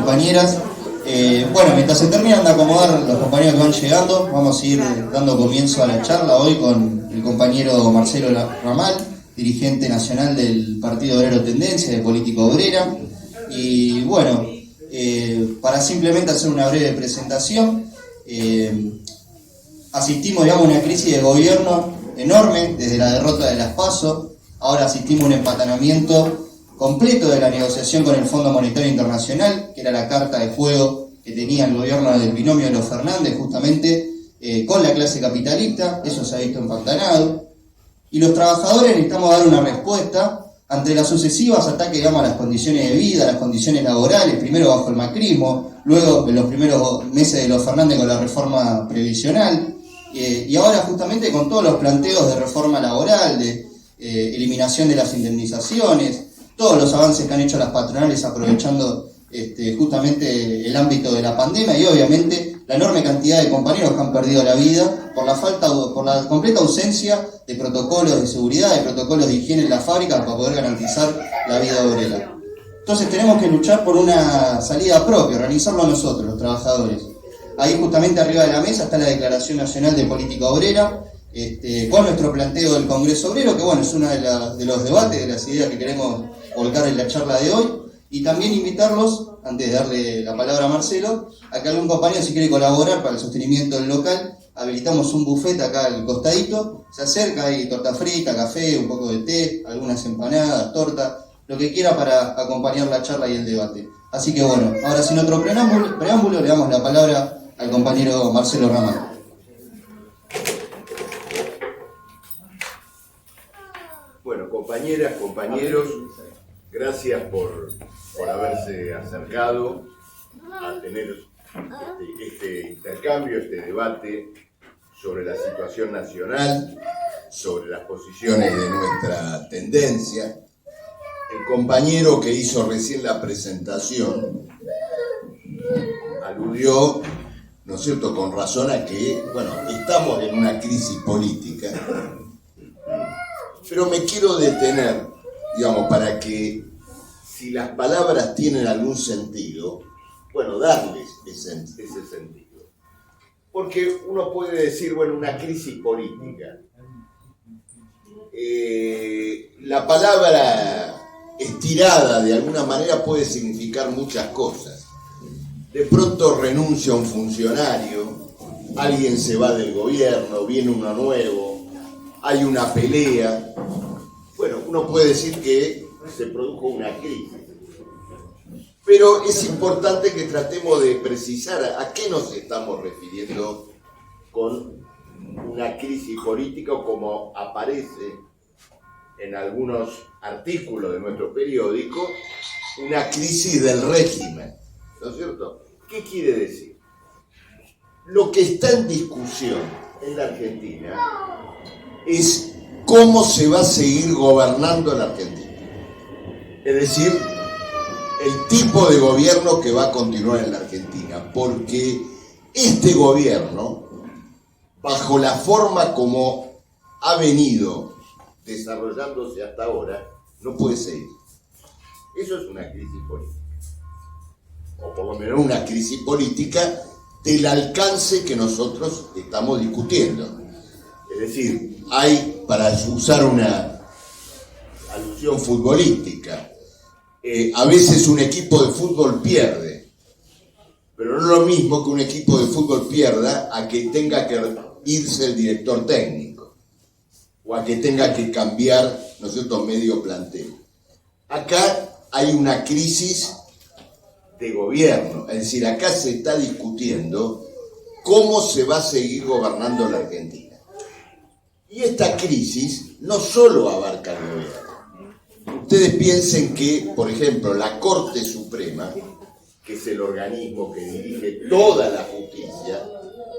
compañeras. Bueno, mientras se terminan de acomodar los compañeros que van llegando, vamos a ir dando comienzo a la charla hoy con el compañero Marcelo Ramal, dirigente nacional del Partido Obrero Tendencia, de Política Obrera. Y bueno, para simplemente hacer una breve presentación, asistimos, digamos, a una crisis de gobierno enorme desde la derrota de las PASO. Ahora asistimos a un empatanamiento completo de la negociación con el Fondo Monetario Internacional, que era la carta de juego que tenía el gobierno del binomio de los Fernández, justamente con la clase capitalista. Eso se ha visto empantanado. Y los trabajadores necesitamos dar una respuesta ante las sucesivas ataques, digamos, a las condiciones de vida, a las condiciones laborales, primero bajo el macrismo, luego en los primeros meses de los Fernández con la reforma previsional, y ahora justamente con todos los planteos de reforma laboral, de eliminación de las indemnizaciones, todos los avances que han hecho las patronales aprovechando justamente el ámbito de la pandemia, y obviamente la enorme cantidad de compañeros que han perdido la vida por la completa ausencia de protocolos de seguridad, de protocolos de higiene en las fábricas para poder garantizar la vida obrera. Entonces tenemos que luchar por una salida propia, organizarlo nosotros, los trabajadores. Ahí justamente arriba de la mesa está la Declaración Nacional de Política Obrera, con nuestro planteo del Congreso Obrero, que bueno, es uno de los debates, de las ideas que queremos volcar en la charla de hoy, y también invitarlos, antes de darle la palabra a Marcelo, a que algún compañero, si quiere colaborar para el sostenimiento del local, habilitamos un buffet acá al costadito, se acerca, hay torta frita, café, un poco de té, algunas empanadas, torta, lo que quiera para acompañar la charla y el debate. Así que bueno, ahora sin otro preámbulo, le damos la palabra al compañero Marcelo Ramal. Bueno, compañeras, compañeros, gracias por haberse acercado a tener este intercambio, este debate sobre la situación nacional, sobre las posiciones de nuestra tendencia. El compañero que hizo recién la presentación aludió, ¿no es cierto?, con razón a que, bueno, estamos en una crisis política, pero me quiero detener, digamos, para que, si las palabras tienen algún sentido, bueno, darles ese sentido. Porque uno puede decir, bueno, una crisis política. La palabra estirada de alguna manera puede significar muchas cosas. De pronto renuncia un funcionario, alguien se va del gobierno, viene uno nuevo, hay una pelea. Bueno, uno puede decir que se produjo una crisis. Pero es importante que tratemos de precisar a qué nos estamos refiriendo con una crisis política, o como aparece en algunos artículos de nuestro periódico, una crisis del régimen, ¿no es cierto? ¿Qué quiere decir? Lo que está en discusión en la Argentina es cómo se va a seguir gobernando la Argentina. Es decir, el tipo de gobierno que va a continuar en la Argentina, porque este gobierno, bajo la forma como ha venido desarrollándose hasta ahora, no puede seguir. Eso es una crisis política, o por lo menos una crisis política del alcance que nosotros estamos discutiendo. Es decir, hay, para usar una alusión futbolística, a veces un equipo de fútbol pierde, pero no es lo mismo que un equipo de fútbol pierda a que tenga que irse el director técnico, o a que tenga que cambiar, ¿no es cierto?, medio plantel. Acá hay una crisis de gobierno, es decir, acá se está discutiendo cómo se va a seguir gobernando la Argentina. Y esta crisis no solo abarca el gobierno. Ustedes piensen que, por ejemplo, la Corte Suprema, que es el organismo que dirige toda la justicia,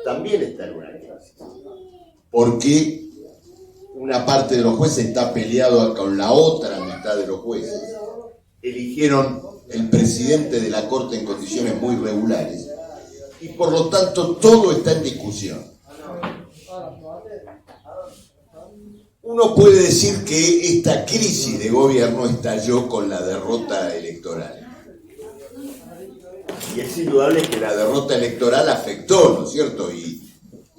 también está en una crisis. Porque una parte de los jueces está peleado con la otra mitad de los jueces. Eligieron el presidente de la Corte en condiciones muy regulares. Y por lo tanto todo está en discusión. Uno puede decir que esta crisis de gobierno estalló con la derrota electoral. Y es indudable que la derrota electoral afectó, ¿no es cierto? Y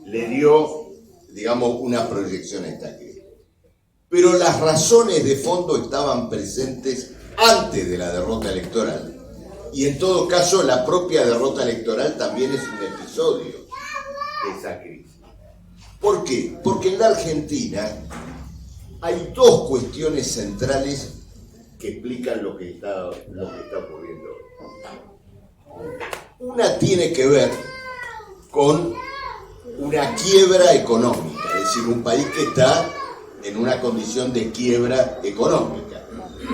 le dio, digamos, una proyección a esta crisis. Pero las razones de fondo estaban presentes antes de la derrota electoral. Y en todo caso, la propia derrota electoral también es un episodio de esa crisis. ¿Por qué? Porque en la Argentina hay dos cuestiones centrales que explican lo que está ocurriendo. Una tiene que ver con una quiebra económica, es decir, un país que está en una condición de quiebra económica.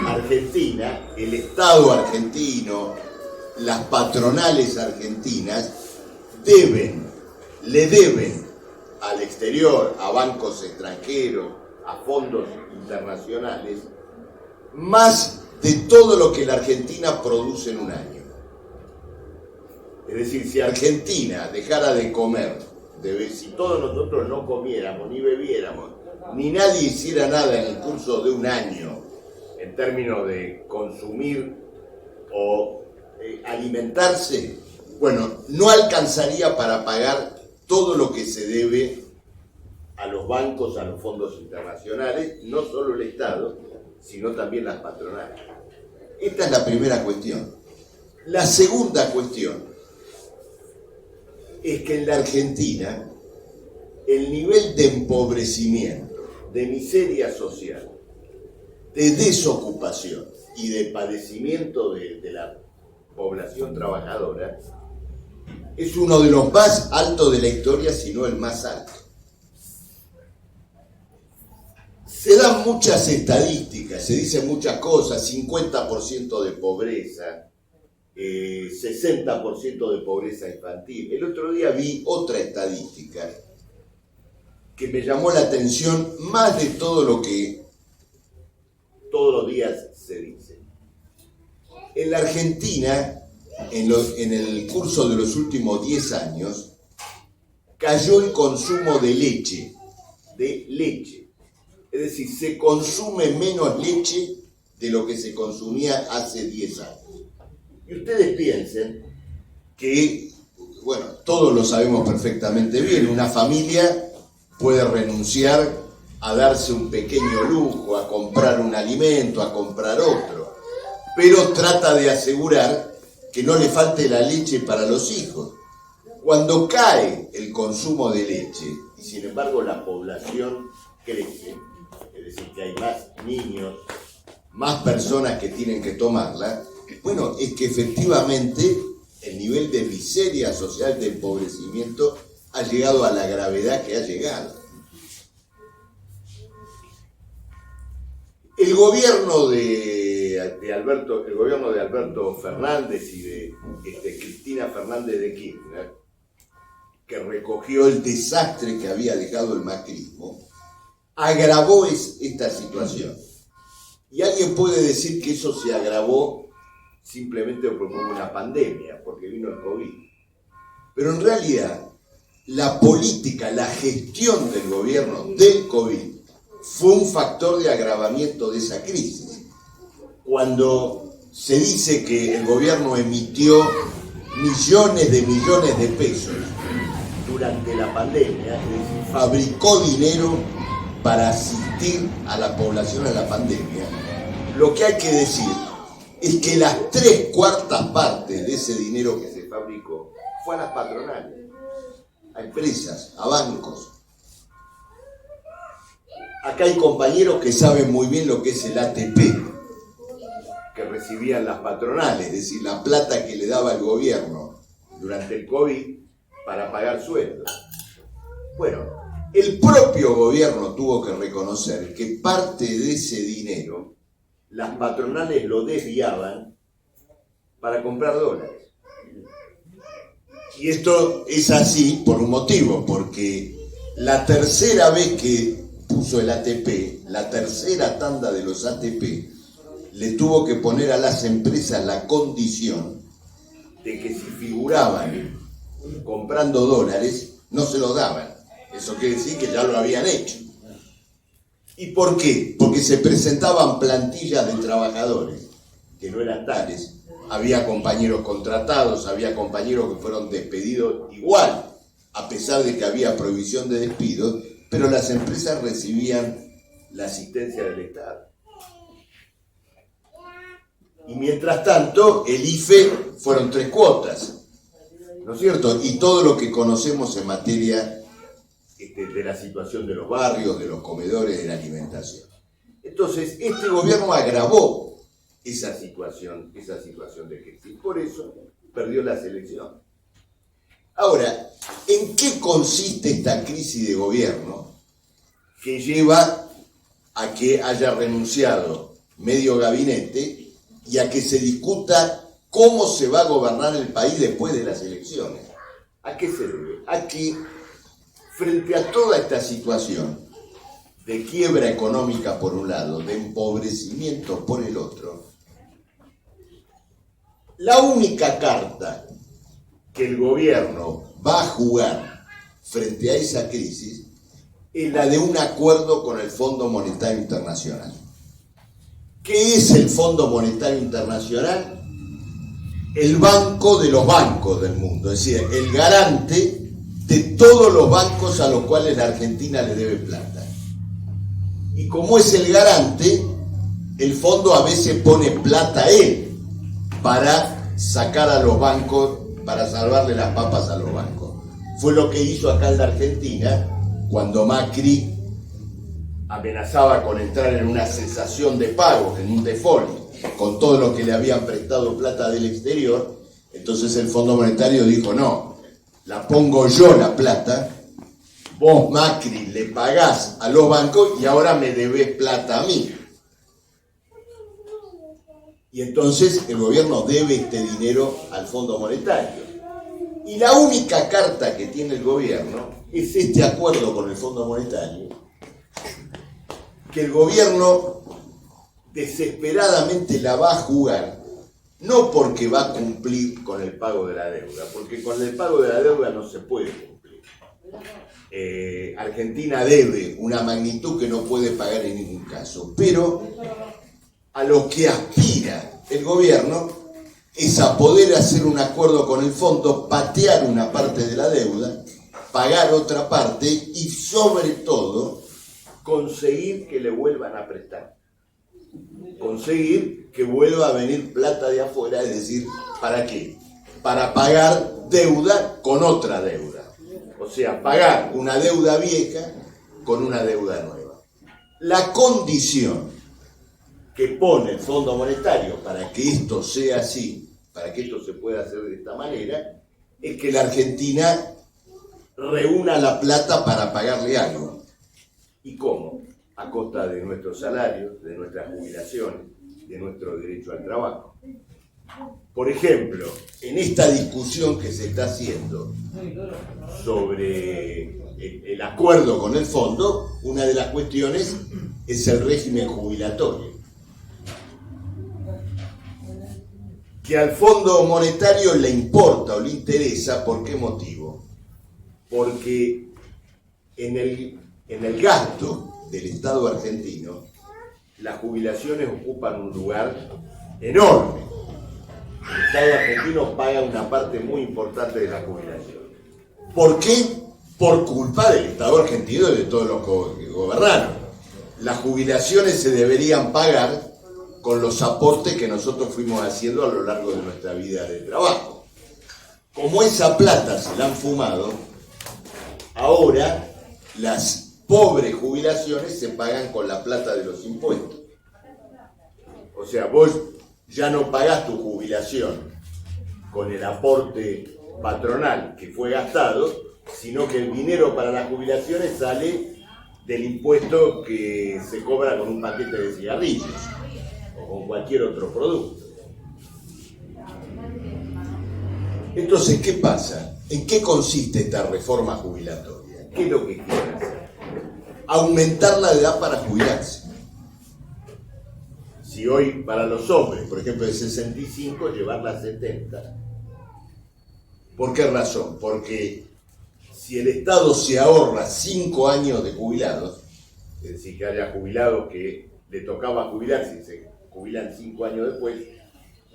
Argentina, el Estado argentino, las patronales argentinas le deben al exterior, a bancos extranjeros, a fondos internacionales, más de todo lo que la Argentina produce en un año. Es decir, si Argentina dejara de comer, si todos nosotros no comiéramos ni bebiéramos, ni nadie hiciera nada en el curso de un año, en términos de consumir o alimentarse, bueno, no alcanzaría para pagar todo lo que se debe a los bancos, a los fondos internacionales, no solo el Estado, sino también las patronales. Esta es la primera cuestión. La segunda cuestión es que en la Argentina el nivel de empobrecimiento, de miseria social, de desocupación y de padecimiento de la población trabajadora es uno de los más altos de la historia, si no el más alto. Se dan muchas estadísticas, se dicen muchas cosas, 50% de pobreza, 60% de pobreza infantil. El otro día vi otra estadística que me llamó la atención más de todo lo que todos los días se dice. En la Argentina, en el curso de los últimos 10 años, cayó el consumo de leche. Es decir, se consume menos leche de lo que se consumía hace 10 años. Y ustedes piensen que, bueno, todos lo sabemos perfectamente bien, una familia puede renunciar a darse un pequeño lujo, a comprar un alimento, a comprar otro, pero trata de asegurar que no le falte la leche para los hijos. Cuando cae el consumo de leche, y sin embargo la población crece, es decir, que hay más niños, más personas que tienen que tomarla, bueno, es que efectivamente el nivel de miseria social, de empobrecimiento, ha llegado a la gravedad que ha llegado. El gobierno de Alberto Fernández y de Cristina Fernández de Kirchner, que recogió el desastre que había dejado el macrismo, agravó esta situación. Y alguien puede decir que eso se agravó simplemente porque hubo una pandemia, porque vino el COVID. Pero en realidad, la política, la gestión del gobierno del COVID fue un factor de agravamiento de esa crisis. Cuando se dice que el gobierno emitió millones de pesos durante la pandemia, es decir, fabricó dinero para asistir a la población en la pandemia, lo que hay que decir es que las 3/4 partes de ese dinero que se fabricó fue a las patronales, a empresas, a bancos. Acá hay compañeros que saben muy bien lo que es el ATP, que recibían las patronales, es decir, la plata que le daba el gobierno durante el COVID para pagar sueldos. Bueno, el propio gobierno tuvo que reconocer que parte de ese dinero las patronales lo desviaban para comprar dólares. Y esto es así por un motivo, porque la tercera vez que puso el ATP, la tercera tanda de los ATP, le tuvo que poner a las empresas la condición de que si figuraban comprando dólares, no se los daban. Eso quiere decir que ya lo habían hecho. ¿Y por qué? Porque se presentaban plantillas de trabajadores que no eran tales había compañeros contratados, había compañeros que fueron despedidos igual, a pesar de que había prohibición de despido, pero las empresas recibían la asistencia del Estado. Y mientras tanto, el IFE fueron 3 cuotas, ¿no es cierto? Y todo lo que conocemos en materia de la situación de los barrios, de los comedores, de la alimentación. Entonces, este gobierno agravó esa situación de crisis. Por eso perdió las elecciones. Ahora, ¿en qué consiste esta crisis de gobierno que lleva a que haya renunciado medio gabinete y a que se discuta cómo se va a gobernar el país después de las elecciones? ¿A qué se debe? A que, frente a toda esta situación de quiebra económica por un lado, de empobrecimiento por el otro, la única carta que el gobierno va a jugar frente a esa crisis es la de un acuerdo con el Fondo Monetario Internacional. ¿Qué es el Fondo Monetario Internacional? El banco de los bancos del mundo, es decir, el garante de todos los bancos a los cuales la Argentina le debe plata. Y como es el garante, el fondo a veces pone plata a él para sacar a los bancos, para salvarle las papas a los bancos. Fue lo que hizo acá en la Argentina cuando Macri amenazaba con entrar en una cesación de pagos, en un default, con todo lo que le habían prestado plata del exterior. Entonces el Fondo Monetario dijo, no, la pongo yo la plata, vos Macri le pagás a los bancos y ahora me debés plata a mí. Y entonces el gobierno debe este dinero al Fondo Monetario. Y la única carta que tiene el gobierno es este acuerdo con el Fondo Monetario, que el gobierno desesperadamente la va a jugar, no porque va a cumplir con el pago de la deuda, porque con el pago de la deuda no se puede cumplir. Argentina debe una magnitud que no puede pagar en ningún caso, pero a lo que aspira el gobierno es a poder hacer un acuerdo con el fondo, patear una parte de la deuda, pagar otra parte y sobre todo conseguir que le vuelvan a prestar. Conseguir que vuelva a venir plata de afuera, es decir, ¿para qué? Para pagar deuda con otra deuda. O sea, pagar una deuda vieja con una deuda nueva. La condición que pone el Fondo Monetario para que esto sea así, para que esto se pueda hacer de esta manera, es que la Argentina reúna la plata para pagarle algo. ¿Y cómo? A costa de nuestros salarios, de nuestras jubilaciones, de nuestro derecho al trabajo. Por ejemplo, en esta discusión que se está haciendo sobre el acuerdo con el fondo, una de las cuestiones es el régimen jubilatorio. Que al Fondo Monetario le importa o le interesa, ¿por qué motivo? Porque en el gasto del Estado argentino, las jubilaciones ocupan un lugar enorme. El Estado argentino paga una parte muy importante de la jubilación. ¿Por qué? Por culpa del Estado argentino y de todos los que gobernaron. Las jubilaciones se deberían pagar con los aportes que nosotros fuimos haciendo a lo largo de nuestra vida de trabajo. Como esa plata se la han fumado, ahora las pobres jubilaciones se pagan con la plata de los impuestos. O sea, vos ya no pagás tu jubilación con el aporte patronal que fue gastado, sino que el dinero para las jubilaciones sale del impuesto que se cobra con un paquete de cigarrillos o con cualquier otro producto. Entonces, ¿qué pasa? ¿En qué consiste esta reforma jubilatoria? ¿Qué es lo que quieren hacer? Aumentar la edad para jubilarse. Si hoy para los hombres, por ejemplo, de 65, llevarla a 70. ¿Por qué razón? Porque si el Estado se ahorra 5 años de jubilados, es decir, que haya jubilados que le tocaba jubilarse y se jubilan 5 años después,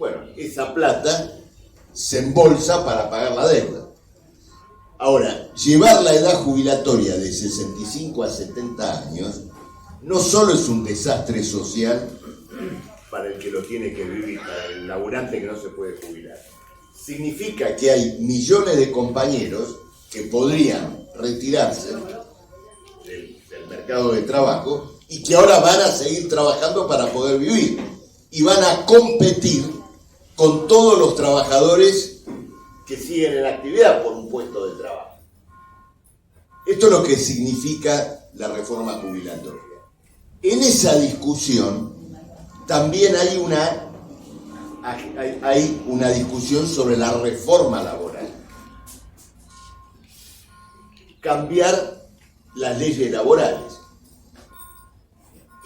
Bueno, esa plata se embolsa para pagar la deuda. Ahora, llevar la edad jubilatoria de 65 a 70 años no solo es un desastre social para el que lo tiene que vivir, para el laburante que no se puede jubilar. Significa que hay millones de compañeros que podrían retirarse del mercado de trabajo y que ahora van a seguir trabajando para poder vivir y van a competir con todos los trabajadores que siguen en actividad por un puesto de trabajo. Esto es lo que significa la reforma jubilatoria. En esa discusión también hay una discusión sobre la reforma laboral. Cambiar las leyes laborales.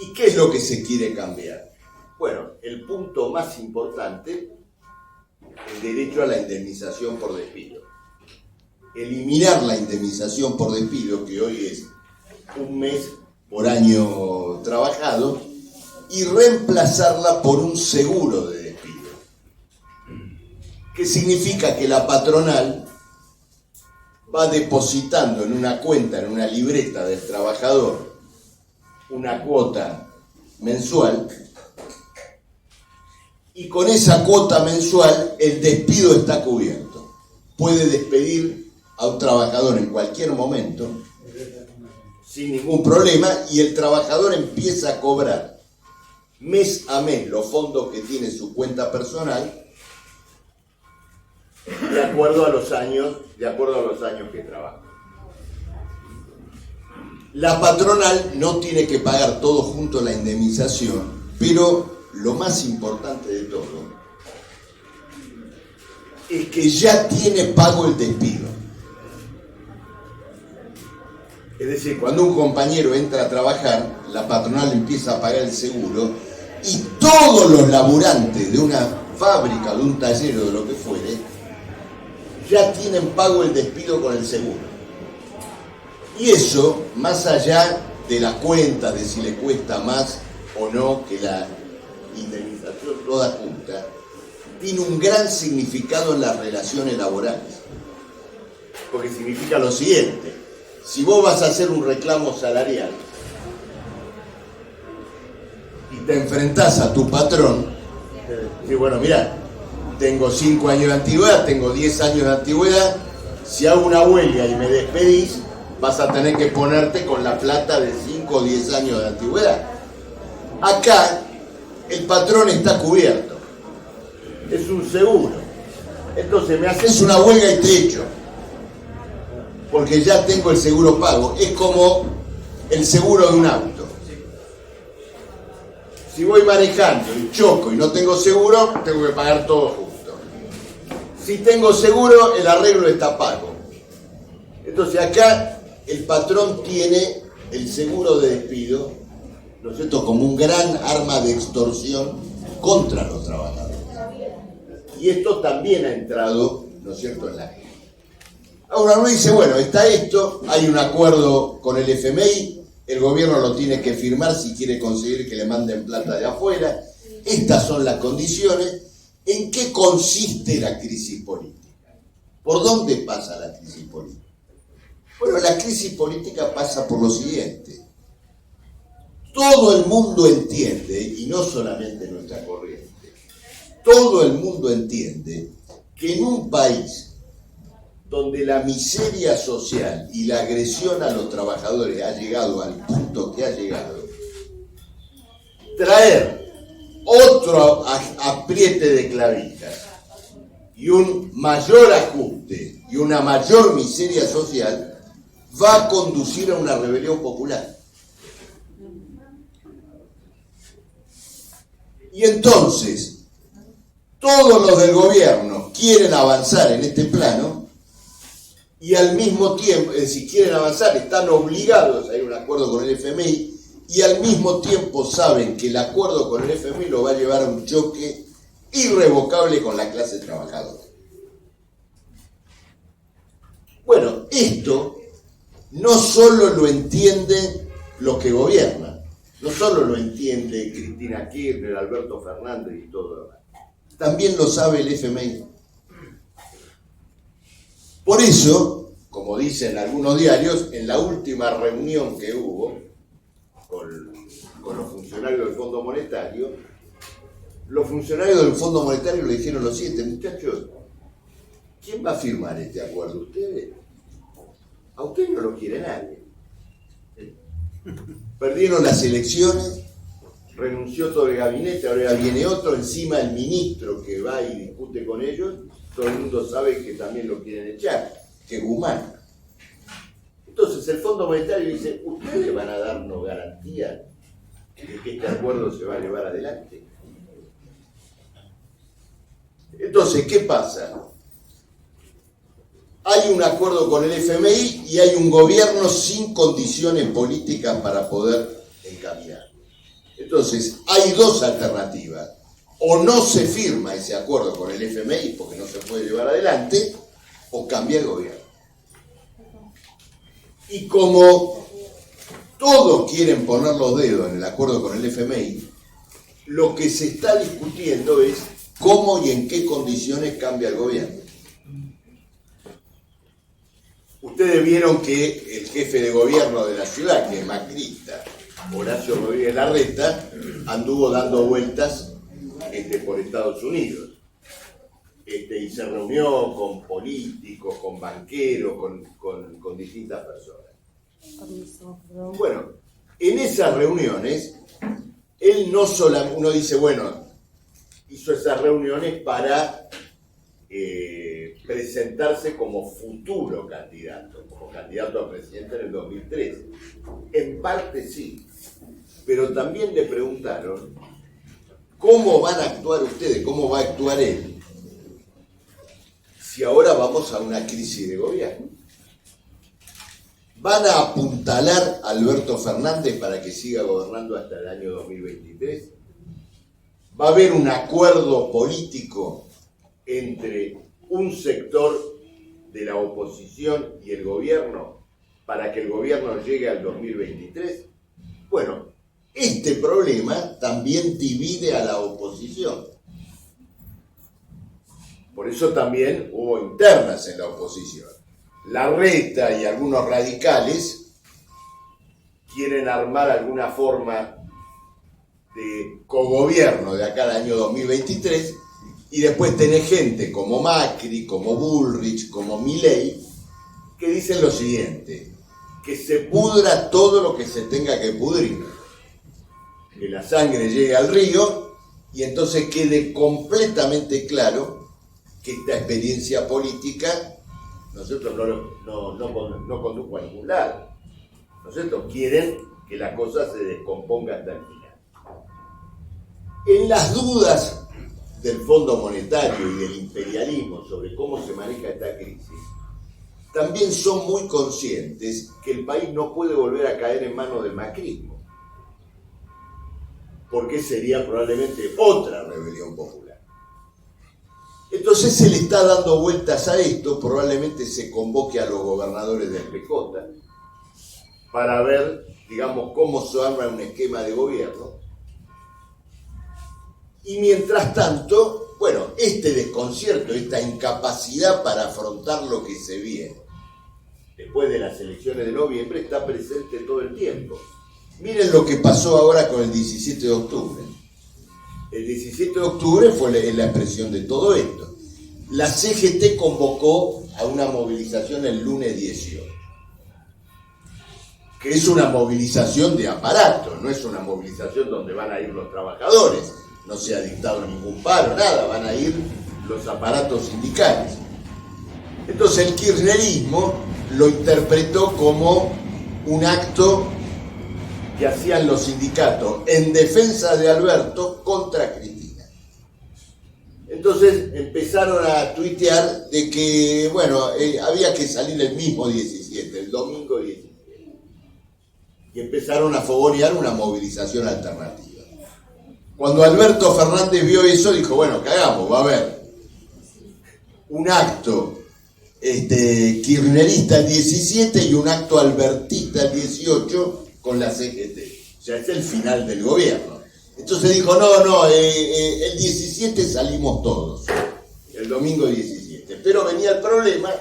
¿Y qué es lo que se quiere cambiar? Bueno, el punto más importante, el derecho a la indemnización por despido. Eliminar la indemnización por despido, que hoy es un mes por año trabajado, y reemplazarla por un seguro de despido. Que significa que la patronal va depositando en una cuenta, en una libreta del trabajador, una cuota mensual, y con esa cuota mensual el despido está cubierto. Puede despedir a un trabajador en cualquier momento sin ningún problema y el trabajador empieza a cobrar mes a mes los fondos que tiene su cuenta personal de acuerdo a los años que trabaja. La patronal no tiene que pagar todo junto a la indemnización, pero lo más importante de todo es que ya tiene pago el despido. Es decir, cuando un compañero entra a trabajar, la patronal empieza a pagar el seguro y todos los laburantes de una fábrica, de un taller o de lo que fuere, ya tienen pago el despido con el seguro. Y eso, más allá de las cuentas, de si le cuesta más o no que la indemnización toda junta, tiene un gran significado en las relaciones laborales. Porque significa lo siguiente: si vos vas a hacer un reclamo salarial y te enfrentás a tu patrón, y bueno, mirá, tengo 5 años de antigüedad, tengo 10 años de antigüedad, si hago una huelga y me despedís, vas a tener que ponerte con la plata de 5 o 10 años de antigüedad. Acá el patrón está cubierto, es un seguro. Entonces me haces una huelga y te echo, porque ya tengo el seguro pago. Es como el seguro de un auto. Si voy manejando y choco y no tengo seguro, tengo que pagar todo justo. Si tengo seguro, el arreglo está pago. Entonces acá el patrón tiene el seguro de despido, ¿no es cierto?, como un gran arma de extorsión contra los trabajadores. Y esto también ha entrado, ¿no es cierto?, en la ley. Ahora uno dice, bueno, está esto, hay un acuerdo con el FMI, el gobierno lo tiene que firmar si quiere conseguir que le manden plata de afuera. Estas son las condiciones. ¿En qué consiste la crisis política? ¿Por dónde pasa la crisis política? Bueno, la crisis política pasa por lo siguiente. Todo el mundo entiende, y no solamente nuestra corriente, todo el mundo entiende que en un país donde la miseria social y la agresión a los trabajadores ha llegado al punto que ha llegado, traer otro apriete de clavijas y un mayor ajuste y una mayor miseria social va a conducir a una rebelión popular. Y entonces, todos los del gobierno quieren avanzar en este plano y al mismo tiempo, es decir, quieren avanzar, están obligados a ir a un acuerdo con el FMI y al mismo tiempo saben que el acuerdo con el FMI lo va a llevar a un choque irrevocable con la clase trabajadora. Bueno, esto no solo lo entienden los que gobiernan, no solo lo entiende Cristina Kirchner, Alberto Fernández y todo lo demás. también lo sabe el FMI. Por eso, como dicen algunos diarios, en la última reunión que hubo con los funcionarios del Fondo Monetario, los funcionarios del Fondo Monetario le dijeron lo siguiente: muchachos, ¿quién va a firmar este acuerdo? ¿Ustedes? A ustedes no lo quiere nadie. Perdieron las elecciones, renunció todo el gabinete, ahora viene otro, encima el ministro que va y discute con ellos, todo el mundo sabe que también lo quieren echar, que es Guzmán. Entonces el Fondo Monetario dice: ¿ustedes van a darnos garantía de que este acuerdo se va a llevar adelante? Entonces, ¿qué pasa? Hay un acuerdo con el FMI y hay un gobierno sin condiciones políticas para poder encaminar. Entonces, hay dos alternativas. O no se firma ese acuerdo con el FMI porque no se puede llevar adelante, o cambia el gobierno. Y como todos quieren poner los dedos en el acuerdo con el FMI, lo que se está discutiendo es cómo y en qué condiciones cambia el gobierno. Ustedes vieron que el jefe de gobierno de la ciudad, que es macrista, Horacio Rodríguez Larreta, anduvo dando vueltas por Estados Unidos. Y se reunió con políticos, con banqueros, con distintas personas. Bueno, en esas reuniones, él no solamente, uno dice, bueno, hizo esas reuniones para presentarse como futuro candidato, como candidato a presidente en el 2013. En parte sí, pero también le preguntaron cómo van a actuar ustedes, cómo va a actuar él, si ahora vamos a una crisis de gobierno. ¿Van a apuntalar a Alberto Fernández para que siga gobernando hasta el año 2023? ¿Va a haber un acuerdo político entre un sector de la oposición y el gobierno para que el gobierno llegue al 2023? Bueno, este problema también divide a la oposición. Por eso también hubo internas en la oposición. Larreta y algunos radicales quieren armar alguna forma de cogobierno de acá al año 2023, y después tenés gente como Macri, como Bullrich, como Milei, que dicen lo siguiente: que se pudra todo lo que se tenga que pudrir, que la sangre llegue al río, y entonces quede completamente claro que esta experiencia política, nosotros no condujo a ningún lado. Nosotros quieren que la cosa se descomponga hasta el final. En las dudas del Fondo Monetario y del imperialismo sobre cómo se maneja esta crisis, también son muy conscientes que el país no puede volver a caer en manos del macrismo, porque sería probablemente otra rebelión popular. Entonces se le está dando vueltas a esto, probablemente se convoque a los gobernadores del PJ para ver, digamos, cómo se arma un esquema de gobierno. Y mientras tanto, bueno, este desconcierto, esta incapacidad para afrontar lo que se viene después de las elecciones de noviembre está presente todo el tiempo. Miren lo que pasó ahora con el 17 de octubre. El 17 de octubre fue la expresión de todo esto. La CGT convocó a una movilización el lunes 18, que es una movilización de aparato, no es una movilización donde van a ir los trabajadores, no se ha dictado ningún paro, nada, van a ir los aparatos sindicales. Entonces el kirchnerismo lo interpretó como un acto que hacían los sindicatos en defensa de Alberto contra Cristina. Entonces empezaron a tuitear de que, bueno, había que salir el mismo 17, el domingo 17. Y empezaron a fogonear una movilización alternativa. Cuando Alberto Fernández vio eso, dijo, bueno, ¿qué hagamos? Va a haber un acto kirchnerista el 17 y un acto albertista el 18 con la CGT. O sea, es el final del gobierno. Entonces dijo, no, el 17 salimos todos, el domingo 17. Pero venía el problema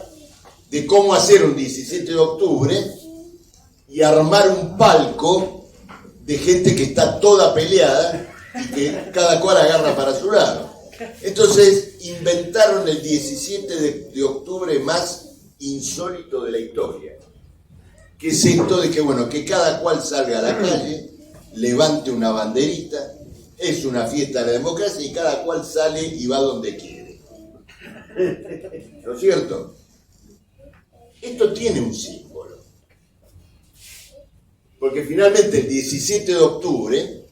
de cómo hacer un 17 de octubre y armar un palco de gente que está toda peleada y que cada cual agarra para su lado. Entonces inventaron el 17 de octubre más insólito de la historia, que es esto de que, bueno, que cada cual salga a la calle, levante una banderita, es una fiesta de la democracia y cada cual sale y va donde quiere. ¿No es cierto? Esto tiene un símbolo. Porque finalmente el 17 de octubre,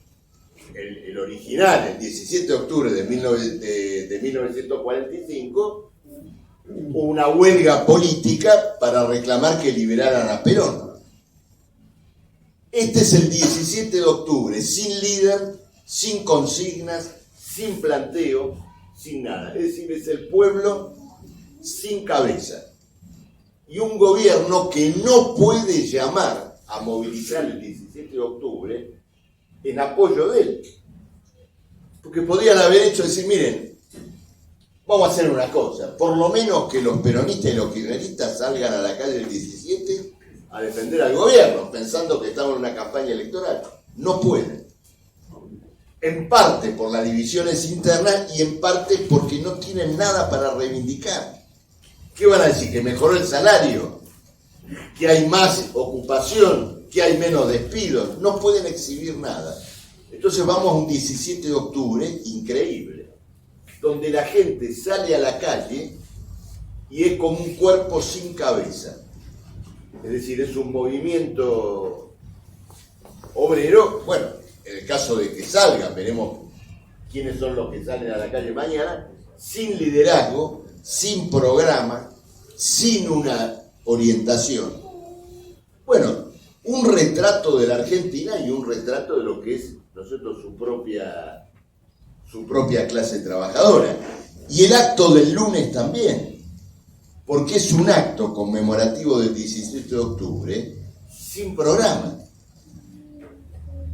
el original, el 17 de octubre de 1945, hubo una huelga política para reclamar que liberaran a Perón. Este es el 17 de octubre, sin líder, sin consignas, sin planteo, sin nada. Es decir, es el pueblo sin cabeza. Y un gobierno que no puede llamar a movilizar el 17 de octubre en apoyo de él. Porque podrían haber hecho decir, miren, vamos a hacer una cosa, por lo menos que los peronistas y los kirchneristas salgan a la calle el 17 a defender al gobierno, pensando que estamos en una campaña electoral. No pueden. En parte por las divisiones internas y en parte porque no tienen nada para reivindicar. ¿Qué van a decir? ¿Que mejoró el salario? ¿Que hay más ocupación? ¿Que hay menos despidos? No pueden exhibir nada. Entonces vamos a un 17 de octubre increíble, donde la gente sale a la calle y es como un cuerpo sin cabeza. Es decir, es un movimiento obrero. Bueno, en el caso de que salgan, veremos quiénes son los que salen a la calle mañana, sin liderazgo, sin programa, sin una orientación. Bueno, un retrato de la Argentina y un retrato de lo que es, ¿no es cierto?, su propia clase trabajadora. Y el acto del lunes también, porque es un acto conmemorativo del 17 de octubre sin programa.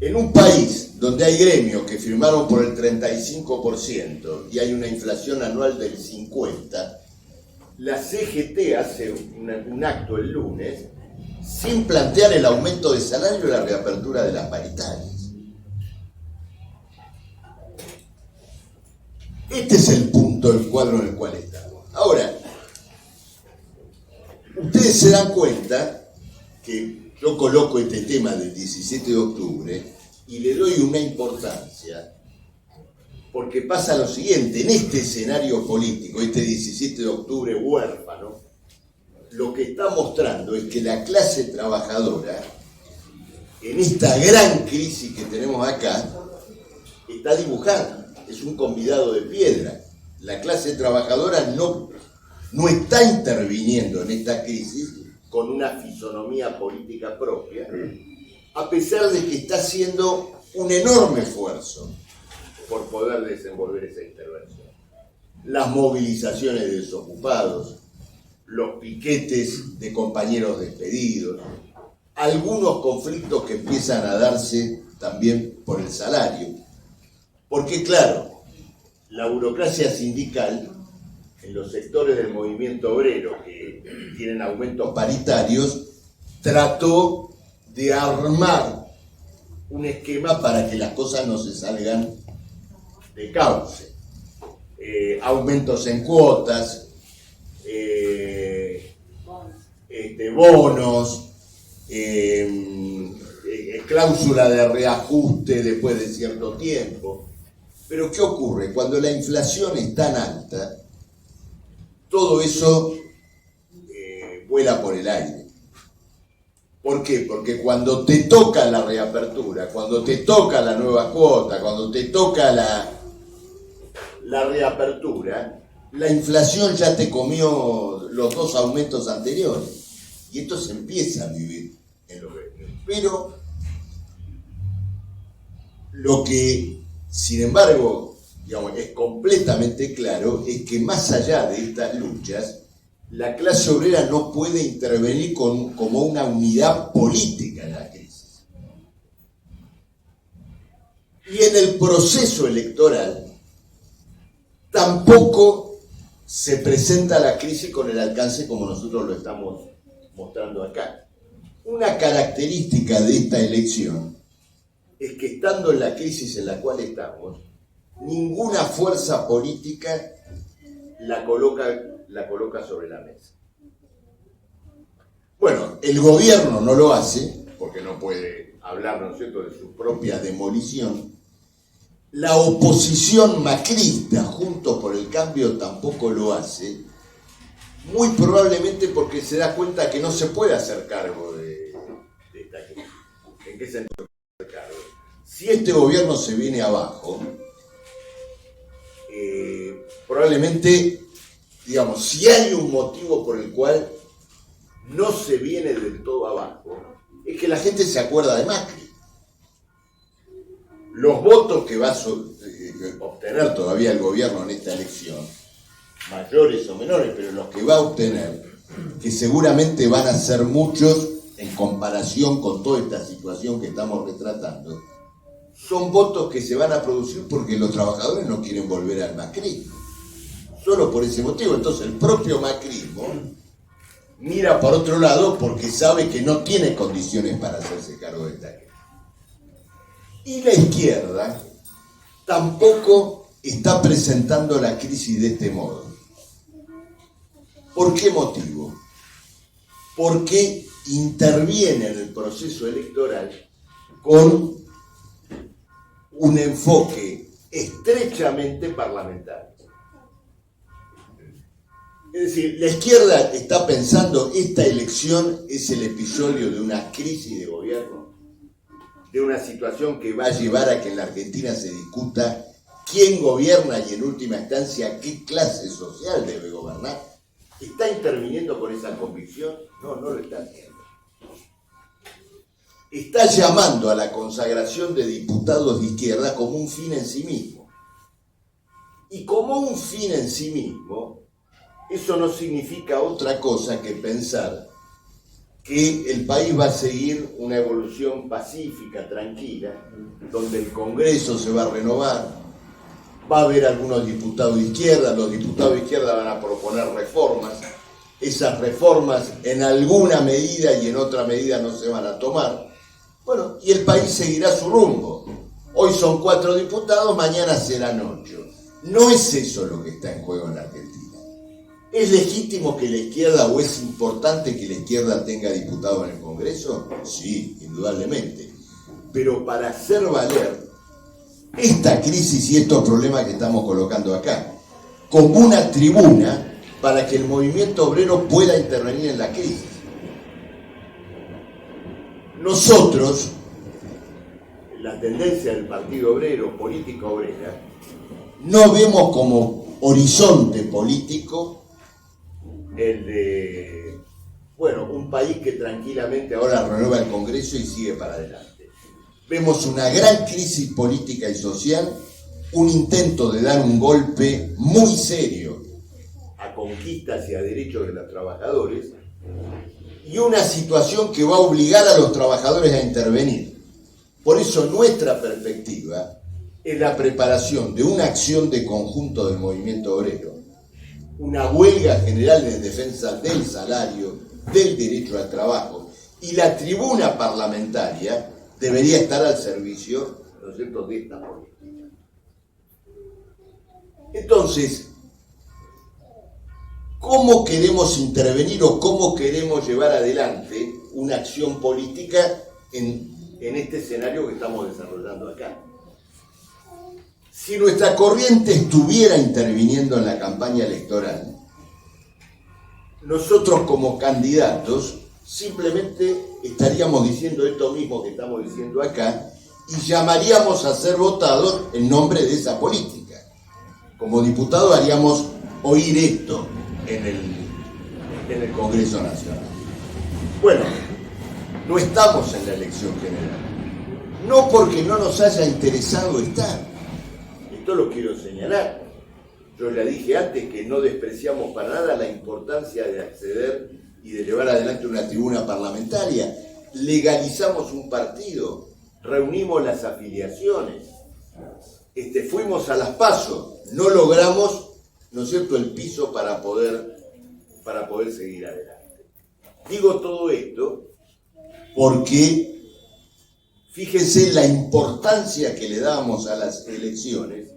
En un país donde hay gremios que firmaron por el 35% y hay una inflación anual del 50%, la CGT hace un acto el lunes sin plantear el aumento de salario y la reapertura de las paritarias. Este es el punto del cuadro en el cual estamos. Ahora, ustedes se dan cuenta que yo coloco este tema del 17 de octubre y le doy una importancia porque pasa lo siguiente: en este escenario político, este 17 de octubre huérfano, lo que está mostrando es que la clase trabajadora, en esta gran crisis que tenemos acá, está dibujando, es un convidado de piedra. La clase trabajadora no está interviniendo en esta crisis con una fisonomía política propia, a pesar de que está haciendo un enorme esfuerzo por poder desenvolver esa intervención. Las movilizaciones de desocupados, los piquetes de compañeros despedidos, algunos conflictos que empiezan a darse también por el salario. Porque claro, la burocracia sindical en los sectores del movimiento obrero que tienen aumentos paritarios trató de armar un esquema para que las cosas no se salgan de cauce. Aumentos en cuotas, bonos, cláusula de reajuste después de cierto tiempo. Pero ¿qué ocurre? Cuando la inflación es tan alta, todo eso vuela por el aire. ¿Por qué? Porque cuando te toca la reapertura, cuando te toca la nueva cuota, cuando te toca la reapertura, la inflación ya te comió los dos aumentos anteriores. Y esto se empieza a vivir en los gremios. Pero lo que, sin embargo, digamos, es completamente claro es que más allá de estas luchas, la clase obrera no puede intervenir como una unidad política en la crisis. Y en el proceso electoral tampoco se presenta la crisis con el alcance como nosotros lo estamos mostrando acá. Una característica de esta elección es que estando en la crisis en la cual estamos, ninguna fuerza política la coloca sobre la mesa. Bueno, el gobierno no lo hace, porque no puede hablar, ¿no es cierto?, de su propia demolición. La oposición macrista, Juntos por el Cambio, tampoco lo hace, muy probablemente porque se da cuenta que no se puede hacer cargo de esta crisis. ¿En qué sentido se hace cargo? Si este gobierno se viene abajo, probablemente, digamos, si hay un motivo por el cual no se viene del todo abajo, es que la gente se acuerda de Macri. Los votos que va a obtener todavía el gobierno en esta elección, mayores o menores, pero los que va a obtener, que seguramente van a ser muchos en comparación con toda esta situación que estamos retratando, son votos que se van a producir porque los trabajadores no quieren volver al macrismo. Solo por ese motivo. Entonces el propio macrismo mira por otro lado porque sabe que no tiene condiciones para hacerse cargo de esta crisis. Y la izquierda tampoco está presentando la crisis de este modo. ¿Por qué motivo? Porque interviene en el proceso electoral con un enfoque estrechamente parlamentario. Es decir, la izquierda está pensando esta elección es el episodio de una crisis de gobierno, de una situación que va a llevar a que en la Argentina se discuta quién gobierna y en última instancia qué clase social debe gobernar. ¿Está interviniendo con esa convicción? No, no lo está haciendo. Está llamando a la consagración de diputados de izquierda como un fin en sí mismo. Y como un fin en sí mismo, eso no significa otra cosa que pensar que el país va a seguir una evolución pacífica, tranquila, donde el Congreso se va a renovar, va a haber algunos diputados de izquierda, los diputados de izquierda van a proponer reformas, esas reformas en alguna medida y en otra medida no se van a tomar, bueno, y el país seguirá su rumbo. Hoy son 4 diputados, mañana serán 8. No es eso lo que está en juego en la Argentina. ¿Es legítimo que la izquierda o es importante que la izquierda tenga diputados en el Congreso? Sí, indudablemente. Pero para hacer valer esta crisis y estos problemas que estamos colocando acá como una tribuna para que el movimiento obrero pueda intervenir en la crisis. Nosotros, la tendencia del Partido Obrero, política obrera, no vemos como horizonte político el de, bueno, un país que tranquilamente ahora renueva el Congreso y sigue para adelante. Vemos una gran crisis política y social, un intento de dar un golpe muy serio a conquistas y a derechos de los trabajadores y una situación que va a obligar a los trabajadores a intervenir. Por eso nuestra perspectiva es la preparación de una acción de conjunto del movimiento obrero, una huelga general en defensa del salario, del derecho al trabajo, y la tribuna parlamentaria debería estar al servicio, ¿no es cierto?, de esta política. Entonces, ¿cómo queremos intervenir o cómo queremos llevar adelante una acción política en este escenario que estamos desarrollando acá? Si nuestra corriente estuviera interviniendo en la campaña electoral, nosotros como candidatos simplemente estaríamos diciendo esto mismo que estamos diciendo acá y llamaríamos a ser votados en nombre de esa política. Como diputados haríamos oír esto en el Congreso Nacional. Bueno, no estamos en la elección general. No porque no nos haya interesado estar. Esto lo quiero señalar. Yo ya dije antes que no despreciamos para nada la importancia de acceder y de llevar adelante una tribuna parlamentaria. Legalizamos un partido, reunimos las afiliaciones, fuimos a las PASO, no logramos, ¿no es cierto?, el piso para poder seguir adelante. Digo todo esto porque fíjense la importancia que le damos a las elecciones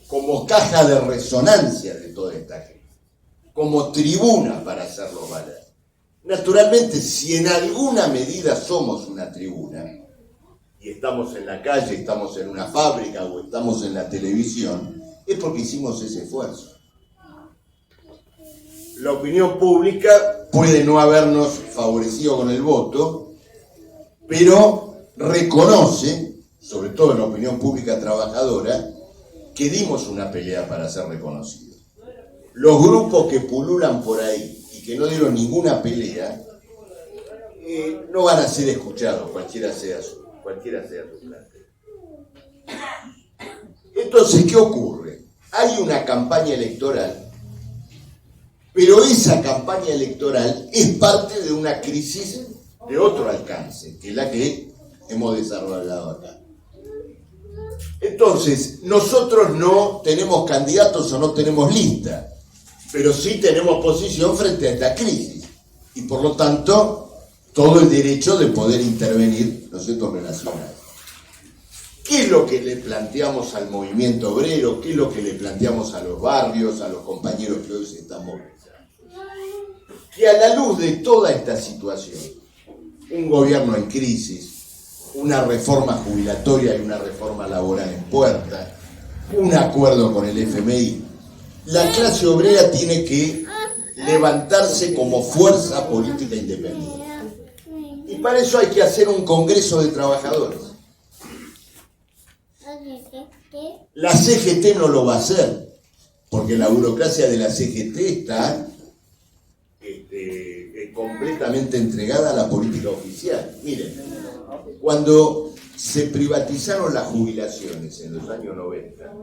como caja de resonancia de toda esta crisis, como tribuna para hacerlo valer. Naturalmente, si en alguna medida somos una tribuna, y estamos en la calle, estamos en una fábrica o estamos en la televisión, es porque hicimos ese esfuerzo. La opinión pública puede no habernos favorecido con el voto, pero reconoce, sobre todo en la opinión pública trabajadora, que dimos una pelea para ser reconocidos. Los grupos que pululan por ahí y que no dieron ninguna pelea, no van a ser escuchados, cualquiera sea su planteo. Entonces, ¿qué ocurre? Hay una campaña electoral, pero esa campaña electoral es parte de una crisis de otro alcance, que es la que hemos desarrollado acá. Entonces, nosotros no tenemos candidatos o no tenemos lista, pero sí tenemos posición frente a esta crisis, y por lo tanto, todo el derecho de poder intervenir, ¿no es cierto?, en relacionado. ¿Qué es lo que le planteamos al movimiento obrero? ¿Qué es lo que le planteamos a los barrios, a los compañeros que hoy se están movilizando? Que a la luz de toda esta situación, un gobierno en crisis, una reforma jubilatoria y una reforma laboral en puerta, un acuerdo con el FMI, la clase obrera tiene que levantarse como fuerza política independiente. Y para eso hay que hacer un congreso de trabajadores. La CGT no lo va a hacer, porque la burocracia de la CGT está completamente entregada a la política oficial. Miren, cuando se privatizaron las jubilaciones en los años 90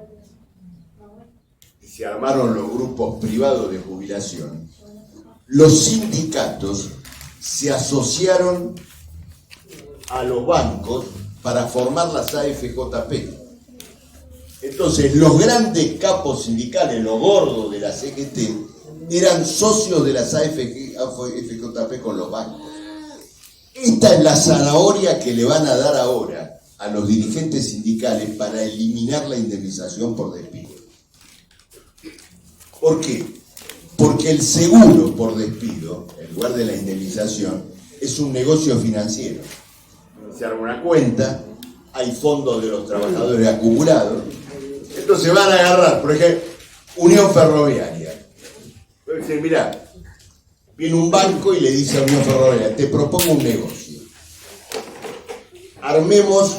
y se armaron los grupos privados de jubilación, los sindicatos se asociaron a los bancos para formar las AFJP. Entonces, los grandes capos sindicales, los gordos de la CGT, eran socios de las AFJP con los bancos. Esta es la zanahoria que le van a dar ahora a los dirigentes sindicales para eliminar la indemnización por despido. ¿Por qué? Porque el seguro por despido, en lugar de la indemnización, es un negocio financiero. Se arma una cuenta, hay fondos de los trabajadores acumulados, entonces van a agarrar, por ejemplo, Unión Ferroviaria. Puede decir, mirá, viene un banco y le dice a Unión Ferroviaria, te propongo un negocio. Armemos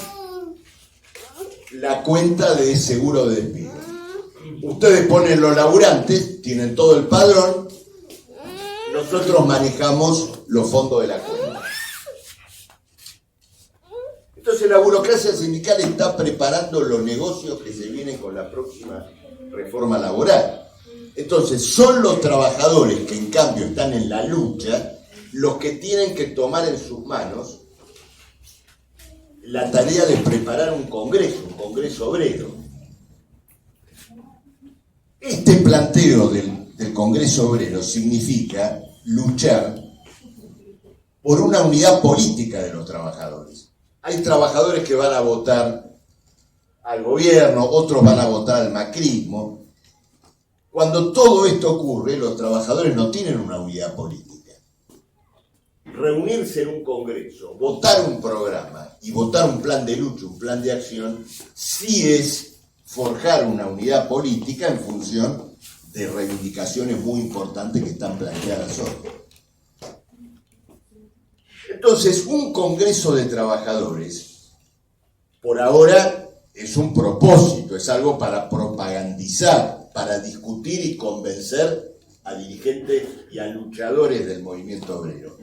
la cuenta de seguro de despido. Ustedes ponen los laburantes, tienen todo el padrón, nosotros manejamos los fondos de la cuenta. Entonces la burocracia sindical está preparando los negocios que se vienen con la próxima reforma laboral. Entonces son los trabajadores que en cambio están en la lucha los que tienen que tomar en sus manos la tarea de preparar un congreso obrero. Este planteo del Congreso Obrero significa luchar por una unidad política de los trabajadores. Hay trabajadores que van a votar al gobierno, otros van a votar al macrismo. Cuando todo esto ocurre, los trabajadores no tienen una unidad política. Reunirse en un congreso, votar un programa y votar un plan de lucha, un plan de acción, sí es forjar una unidad política en función de reivindicaciones muy importantes que están planteadas hoy. Entonces, un congreso de trabajadores, por ahora, es un propósito, es algo para propagandizar, para discutir y convencer a dirigentes y a luchadores del movimiento obrero.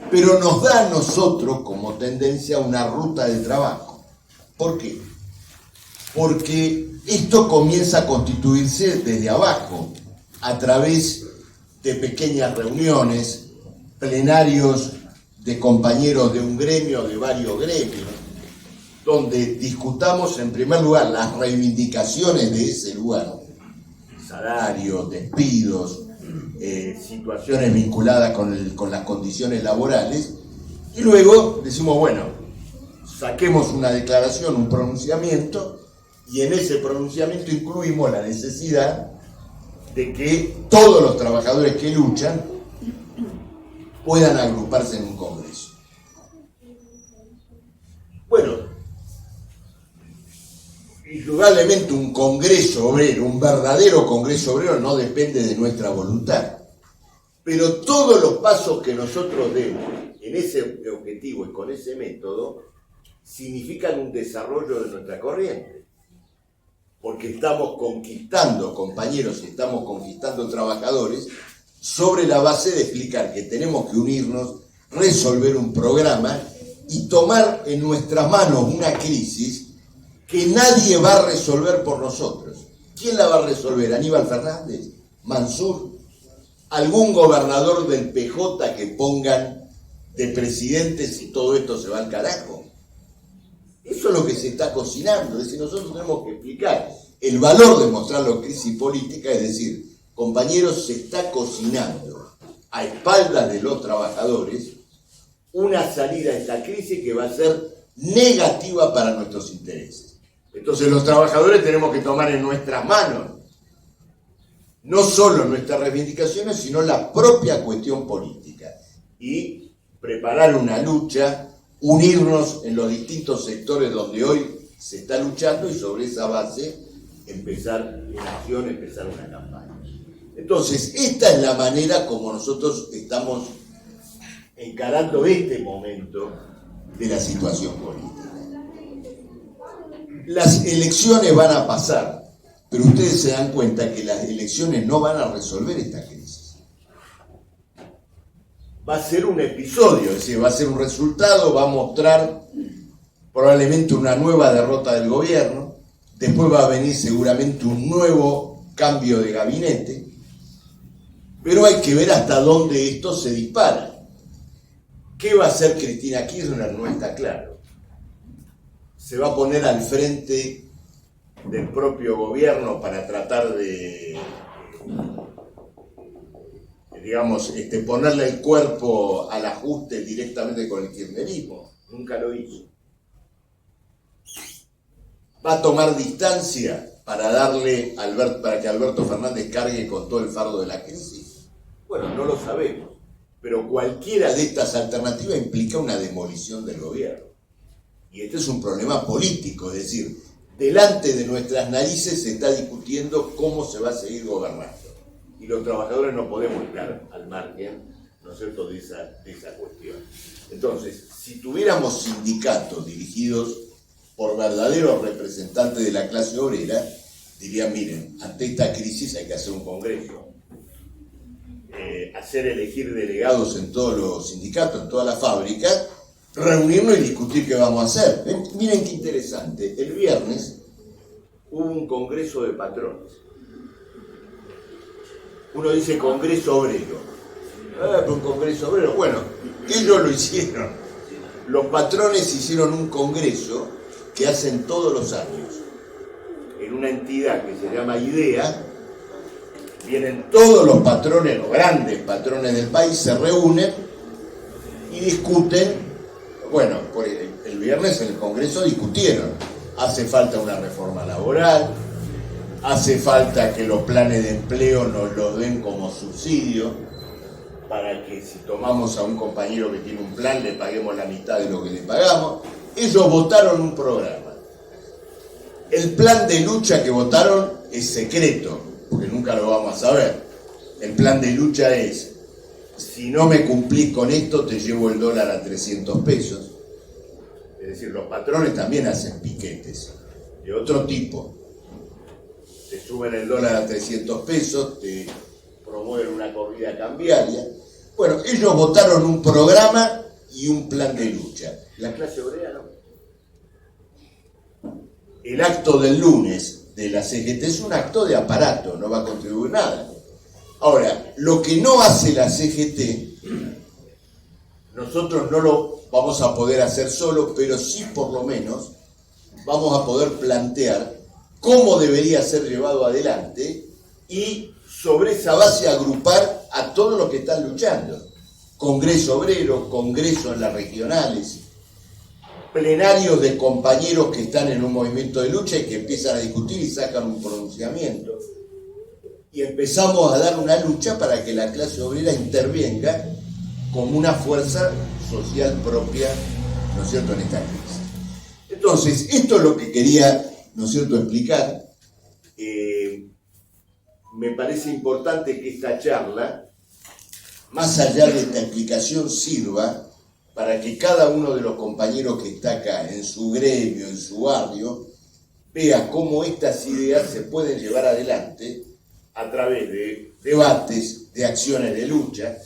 Pero nos da a nosotros como tendencia una ruta de trabajo. ¿Por qué? Porque esto comienza a constituirse desde abajo, a través de pequeñas reuniones, plenarios de compañeros de un gremio, de varios gremios, donde discutamos en primer lugar las reivindicaciones de ese lugar, salarios, despidos, situaciones vinculadas con las condiciones laborales, y luego decimos, bueno, saquemos una declaración, un pronunciamiento, y en ese pronunciamiento incluimos la necesidad de que todos los trabajadores que luchan puedan agruparse en un congreso. Bueno, indudablemente un congreso obrero, un verdadero congreso obrero, no depende de nuestra voluntad. Pero todos los pasos que nosotros demos en ese objetivo y con ese método significan un desarrollo de nuestra corriente. Porque estamos conquistando compañeros y estamos conquistando trabajadores sobre la base de explicar que tenemos que unirnos, resolver un programa y tomar en nuestras manos una crisis que nadie va a resolver por nosotros. ¿Quién la va a resolver? ¿Aníbal Fernández? ¿Mansur? ¿Algún gobernador del PJ que pongan de presidente si todo esto se va al carajo? Eso es lo que se está cocinando. Es decir, nosotros tenemos que explicar el valor de mostrar la crisis política, es decir, compañeros, se está cocinando a espaldas de los trabajadores una salida a esta crisis que va a ser negativa para nuestros intereses. Entonces los trabajadores tenemos que tomar en nuestras manos no solo nuestras reivindicaciones, sino la propia cuestión política y preparar una lucha, unirnos en los distintos sectores donde hoy se está luchando y sobre esa base empezar una acción, empezar una campaña. Entonces, esta es la manera como nosotros estamos encarando este momento de la situación política. Las elecciones van a pasar, pero ustedes se dan cuenta que las elecciones no van a resolver esta crisis. Va a ser un episodio, es decir, va a ser un resultado, va a mostrar probablemente una nueva derrota del gobierno, después va a venir seguramente un nuevo cambio de gabinete, pero hay que ver hasta dónde esto se dispara. ¿Qué va a hacer Cristina Kirchner? No está claro. Se va a poner al frente del propio gobierno para tratar de, digamos, ponerle el cuerpo al ajuste directamente con el kirchnerismo. Nunca lo hizo. ¿Va a tomar distancia para para que Alberto Fernández cargue con todo el fardo de la crisis? Bueno, no lo sabemos. Pero cualquiera de estas alternativas implica una demolición del gobierno. Y este es un problema político, es decir, delante de nuestras narices se está discutiendo cómo se va a seguir gobernando. Y los trabajadores no podemos estar al margen, ¿no es cierto?, de esa cuestión. Entonces, si tuviéramos sindicatos dirigidos por verdaderos representantes de la clase obrera, dirían, miren, ante esta crisis hay que hacer un congreso. Hacer elegir delegados en todos los sindicatos, en todas las fábricas, reunirnos y discutir qué vamos a hacer. Miren qué interesante, el viernes hubo un congreso de patrones. Uno dice congreso obrero. Pero un congreso obrero, bueno, ellos lo hicieron. Los patrones hicieron un congreso que hacen todos los años en una entidad que se llama IDEA. Vienen todos los patrones, los grandes patrones del país, se reúnen y discuten. Bueno, el viernes en el Congreso discutieron. Hace falta una reforma laboral, hace falta que los planes de empleo nos los den como subsidio, para que si tomamos a un compañero que tiene un plan, le paguemos la mitad de lo que le pagamos. Ellos votaron un programa. El plan de lucha que votaron es secreto, porque nunca lo vamos a saber. El plan de lucha es, si no me cumplís con esto, te llevo el dólar a 300 pesos. Es decir, los patrones también hacen piquetes, de otro tipo. Te suben el dólar a 300 pesos, te promueven una corrida cambiaria. Bueno, ellos votaron un programa y un plan de lucha. La clase obrera no. El acto del lunes de la CGT es un acto de aparato, no va a contribuir nada. Ahora, lo que no hace la CGT, nosotros no lo vamos a poder hacer solo, pero sí por lo menos vamos a poder plantear cómo debería ser llevado adelante y sobre esa base agrupar a todos los que están luchando. Congreso obrero, congresos en las regionales, plenarios de compañeros que están en un movimiento de lucha y que empiezan a discutir y sacan un pronunciamiento. Y empezamos a dar una lucha para que la clase obrera intervenga como una fuerza social propia, ¿no es cierto?, en esta crisis. Entonces, esto es lo que quería, ¿no es cierto?, explicar. Me parece importante que esta charla, más allá de esta explicación, sirva para que cada uno de los compañeros que está acá, en su gremio, en su barrio, vea cómo estas ideas se pueden llevar adelante a través de debates, de acciones de lucha,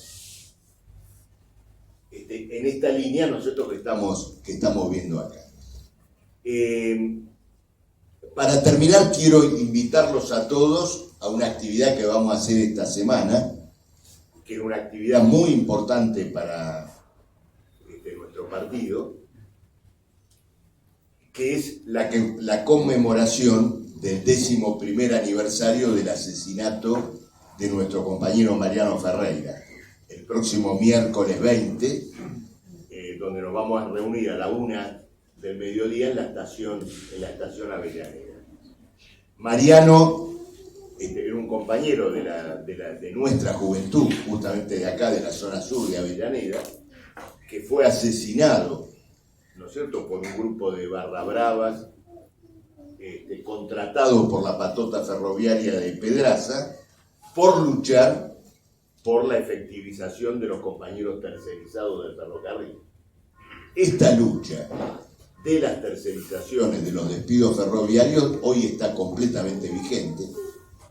en esta línea, ¿no es cierto?, que estamos viendo acá. Para terminar, quiero invitarlos a todos a una actividad que vamos a hacer esta semana, que es una actividad muy importante para nuestro partido, que es la conmemoración del 11º aniversario del asesinato de nuestro compañero Mariano Ferreira. El próximo miércoles 20, donde nos vamos a reunir a la 1 del mediodía en la estación Avellaneda. Mariano era un compañero de nuestra juventud, justamente de acá, de la zona sur de Avellaneda, que fue asesinado, ¿no es cierto?, por un grupo de barra bravas, contratado por la patota ferroviaria de Pedraza, por luchar por la efectivización de los compañeros tercerizados del ferrocarril. Esta lucha de las tercerizaciones, de los despidos ferroviarios, hoy está completamente vigente,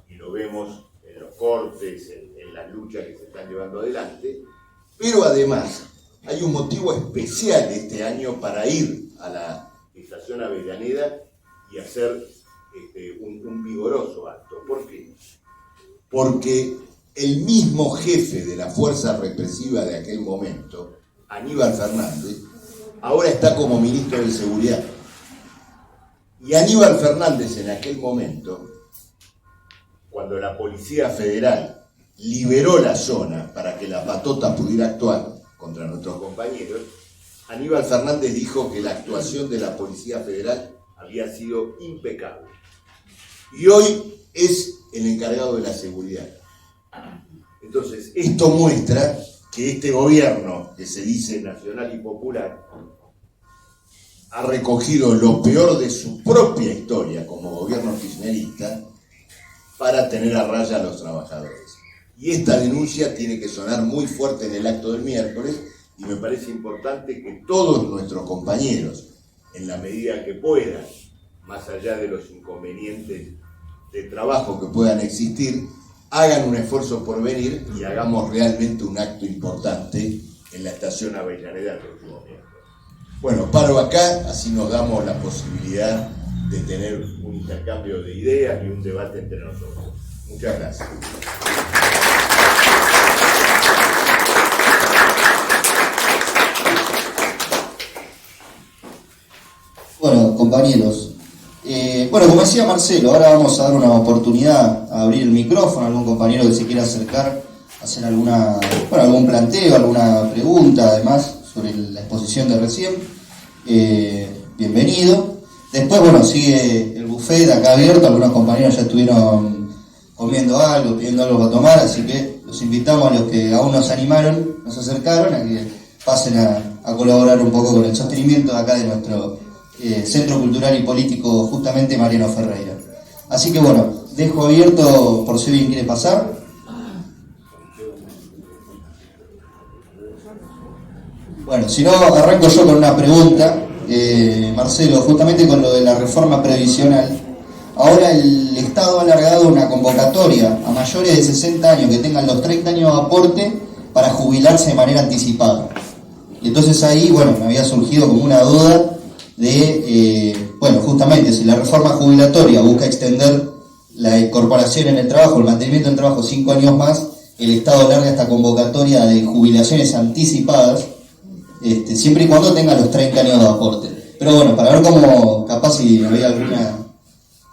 y lo vemos en los cortes, en las luchas que se están llevando adelante, pero además hay un motivo especial este año para ir a la estación Avellaneda y hacer un vigoroso acto. ¿Por qué? Porque el mismo jefe de la fuerza represiva de aquel momento, Aníbal Fernández, ahora está como ministro de Seguridad. Y Aníbal Fernández en aquel momento, cuando la Policía Federal liberó la zona para que la patota pudiera actuar contra nuestros compañeros, Aníbal Fernández dijo que la actuación de la Policía Federal había sido impecable. Y hoy es el encargado de la seguridad. Entonces, esto muestra que este gobierno, que se dice nacional y popular, ha recogido lo peor de su propia historia como gobierno kirchnerista para tener a raya a los trabajadores. Y esta denuncia tiene que sonar muy fuerte en el acto del miércoles, y me parece importante que todos nuestros compañeros, en la medida que puedan, más allá de los inconvenientes de trabajo que puedan existir, hagan un esfuerzo por venir y hagamos realmente un acto importante en la estación Avellaneda el próximo miércoles. Bueno, paro acá, así nos damos la posibilidad de tener un intercambio de ideas y un debate entre nosotros. Muchas gracias. Bueno, compañeros, como decía Marcelo, ahora vamos a dar una oportunidad a abrir el micrófono a algún compañero que se quiera acercar, hacer algún planteo, alguna pregunta, además, sobre la exposición de recién. Bienvenido. Después, sigue el buffet acá abierto, algunos compañeros ya estuvieron comiendo algo, pidiendo algo para tomar, así que los invitamos a los que aún no se animaron, nos acercaron, a que pasen a colaborar un poco con el sostenimiento de acá de nuestro Centro Cultural y Político, justamente Mariano Ferreira. Así que dejo abierto por si alguien quiere pasar. Si no, arranco yo con una pregunta, Marcelo, justamente con lo de la reforma previsional. Ahora el Estado ha alargado una convocatoria a mayores de 60 años que tengan los 30 años de aporte para jubilarse de manera anticipada. Y entonces ahí, me había surgido como una duda de, justamente si la reforma jubilatoria busca extender la incorporación en el trabajo, el mantenimiento del trabajo 5 años más, el Estado larga esta convocatoria de jubilaciones anticipadas, siempre y cuando tenga los 30 años de aporte. Pero bueno, para ver cómo, capaz si había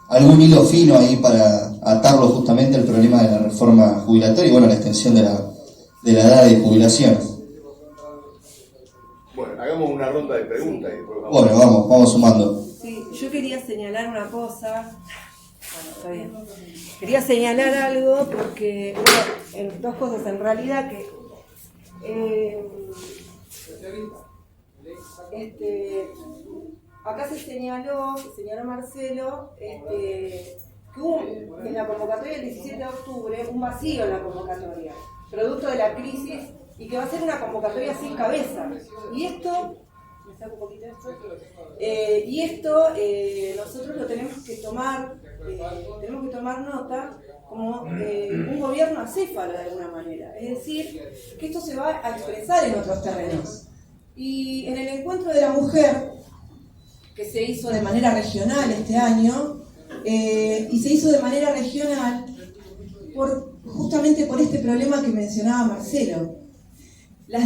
algún hilo fino ahí para atarlo justamente al problema de la reforma jubilatoria y bueno, la extensión de la edad de jubilación. Bueno, hagamos una ronda de preguntas y después vamos. Bueno, vamos sumando. Sí, yo quería señalar una cosa. Bueno, está bien. Quería señalar algo porque, dos cosas en realidad que acá se señaló Marcelo, que hubo en la convocatoria del 17 de octubre un vacío en la convocatoria, producto de la crisis, y que va a ser una convocatoria sin cabeza. Y esto, me saco un poquito esto, nosotros lo tenemos que tomar nota como un gobierno acéfalo de alguna manera. Es decir, que esto se va a expresar en otros terrenos. Y en el encuentro de la mujer, que se hizo de manera regional este año, y se hizo de manera regional justamente por este problema que mencionaba Marcelo. La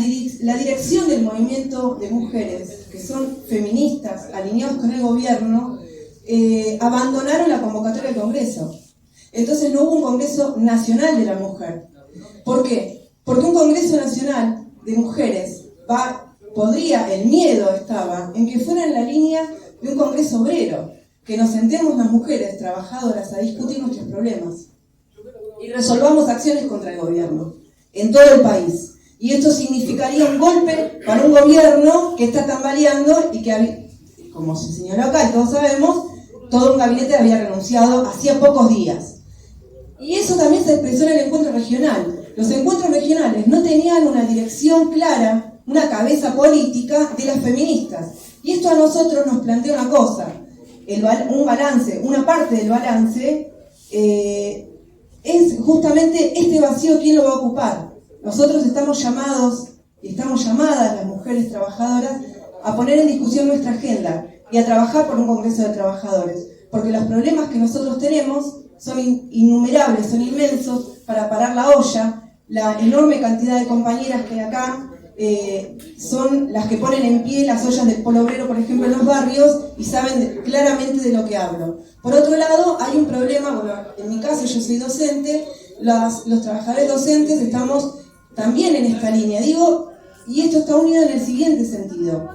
dirección del movimiento de mujeres, que son feministas, alineados con el gobierno, abandonaron la convocatoria del Congreso. Entonces no hubo un Congreso Nacional de la Mujer. ¿Por qué? Porque un Congreso Nacional de Mujeres el miedo estaba en que fuera en la línea de un Congreso obrero, que nos sentemos las mujeres trabajadoras a discutir nuestros problemas y resolvamos acciones contra el gobierno en todo el país. Y esto significaría un golpe para un gobierno que está tambaleando y que, como se señaló acá y todos sabemos, todo un gabinete había renunciado hacía pocos días. Y eso también se expresó en el encuentro regional. Los encuentros regionales no tenían una dirección clara, una cabeza política de las feministas. Y esto a nosotros nos plantea una cosa, un balance, una parte del balance, es justamente este vacío, ¿quién lo va a ocupar? Nosotros estamos llamados, y estamos llamadas las mujeres trabajadoras, a poner en discusión nuestra agenda y a trabajar por un Congreso de Trabajadores, porque los problemas que nosotros tenemos son innumerables, son inmensos, para parar la olla. La enorme cantidad de compañeras que hay acá son las que ponen en pie las ollas del polo obrero, por ejemplo, en los barrios, y saben claramente de lo que hablo. Por otro lado, hay un problema, bueno, en mi caso yo soy docente, los trabajadores docentes estamos también en esta línea, y esto está unido en el siguiente sentido.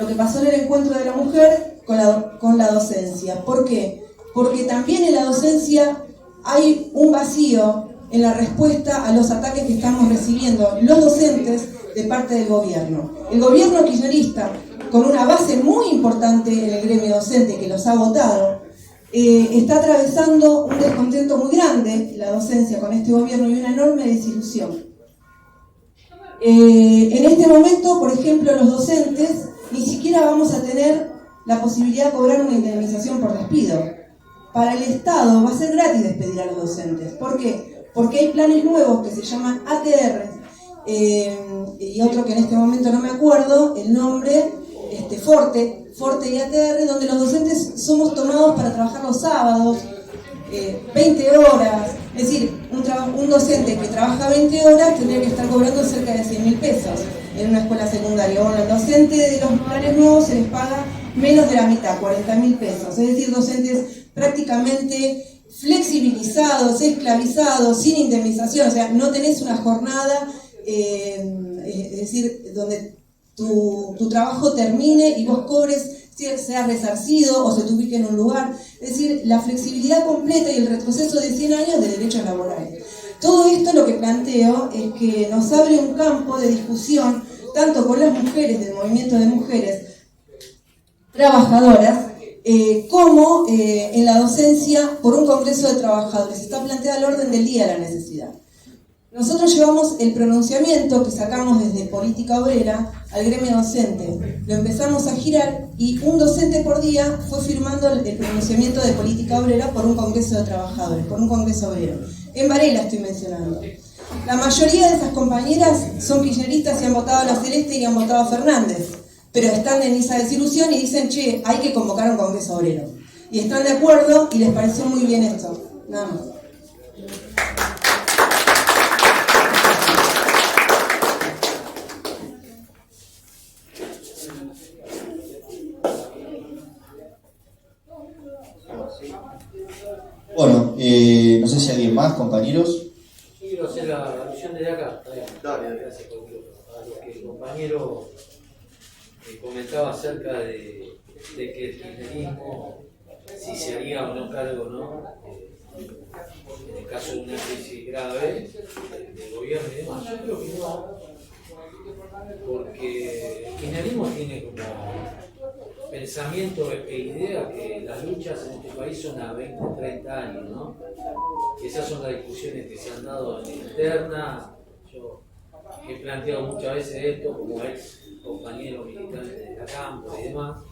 Lo que pasó en el encuentro de la mujer con la docencia. ¿Por qué? Porque también en la docencia hay un vacío en la respuesta a los ataques que estamos recibiendo los docentes de parte del gobierno. El gobierno kirchnerista, con una base muy importante en el gremio docente que los ha votado, está atravesando un descontento muy grande la docencia con este gobierno y una enorme desilusión. En este momento, por ejemplo, los docentes ni siquiera vamos a tener la posibilidad de cobrar una indemnización por despido. Para el Estado va a ser gratis despedir a los docentes. ¿Por qué? Porque hay planes nuevos que se llaman ATR, y otro que en este momento no me acuerdo el nombre, Forte y ATR, donde los docentes somos tomados para trabajar los sábados, 20 horas, es decir, un docente que trabaja 20 horas tendría que estar cobrando cerca de 100.000 pesos en una escuela secundaria. Bueno, al docente de los planes nuevos se les paga menos de la mitad, 40.000 pesos, es decir, docentes prácticamente flexibilizados, esclavizados, sin indemnización, o sea, no tenés una jornada, es decir, donde tu trabajo termine y vos cobres, seas resarcido o se te ubique en un lugar. Es decir, la flexibilidad completa y el retroceso de 100 años de derechos laborales. Todo esto lo que planteo es que nos abre un campo de discusión, tanto con las mujeres del movimiento de mujeres trabajadoras, como en la docencia por un Congreso de Trabajadores. Está planteada al orden del día la necesidad. Nosotros llevamos el pronunciamiento que sacamos desde Política Obrera al gremio docente. Lo empezamos a girar y un docente por día fue firmando el pronunciamiento de Política Obrera por un Congreso de Trabajadores, por un Congreso obrero. En Varela estoy mencionando. La mayoría de esas compañeras son kirchneristas y han votado a la Celeste y han votado a Fernández, pero están en esa desilusión y dicen, che, hay que convocar un Congreso obrero. Y están de acuerdo y les pareció muy bien esto. Nada más. ¿Alguien más, compañeros? Yo quiero hacer la alusión desde acá. Gracias, a lo que el compañero comentaba acerca de que el kirchnerismo, si se haría o no cargo, ¿no? En el caso de una crisis grave del gobierno y demás. Yo creo que no, porque el kirchnerismo tiene como pensamiento e idea que las luchas en este país son a 20, 30 años, ¿no? Esas son las discusiones que se han dado en la interna. Yo he planteado muchas veces esto como ex compañero militante de la campo y demás,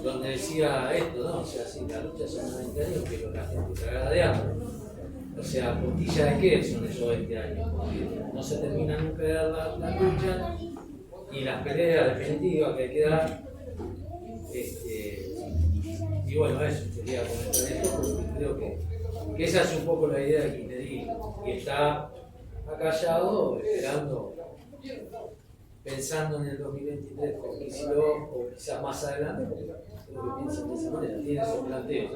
donde decía esto, ¿no? O sea, sí, las luchas son a 20 años, pero la gente cagada de hambre. O sea, ¿costilla de qué son esos 20 años? Porque no se termina nunca de dar la lucha y las peleas definitivas que hay que dar. Y bueno, eso quería comentar esto porque creo que esa es un poco la idea del kirchnerismo, y está acallado esperando, pensando en el 2023 con Kicillof o quizás más adelante, porque creo que piensan de esa manera, tiene esos planteos.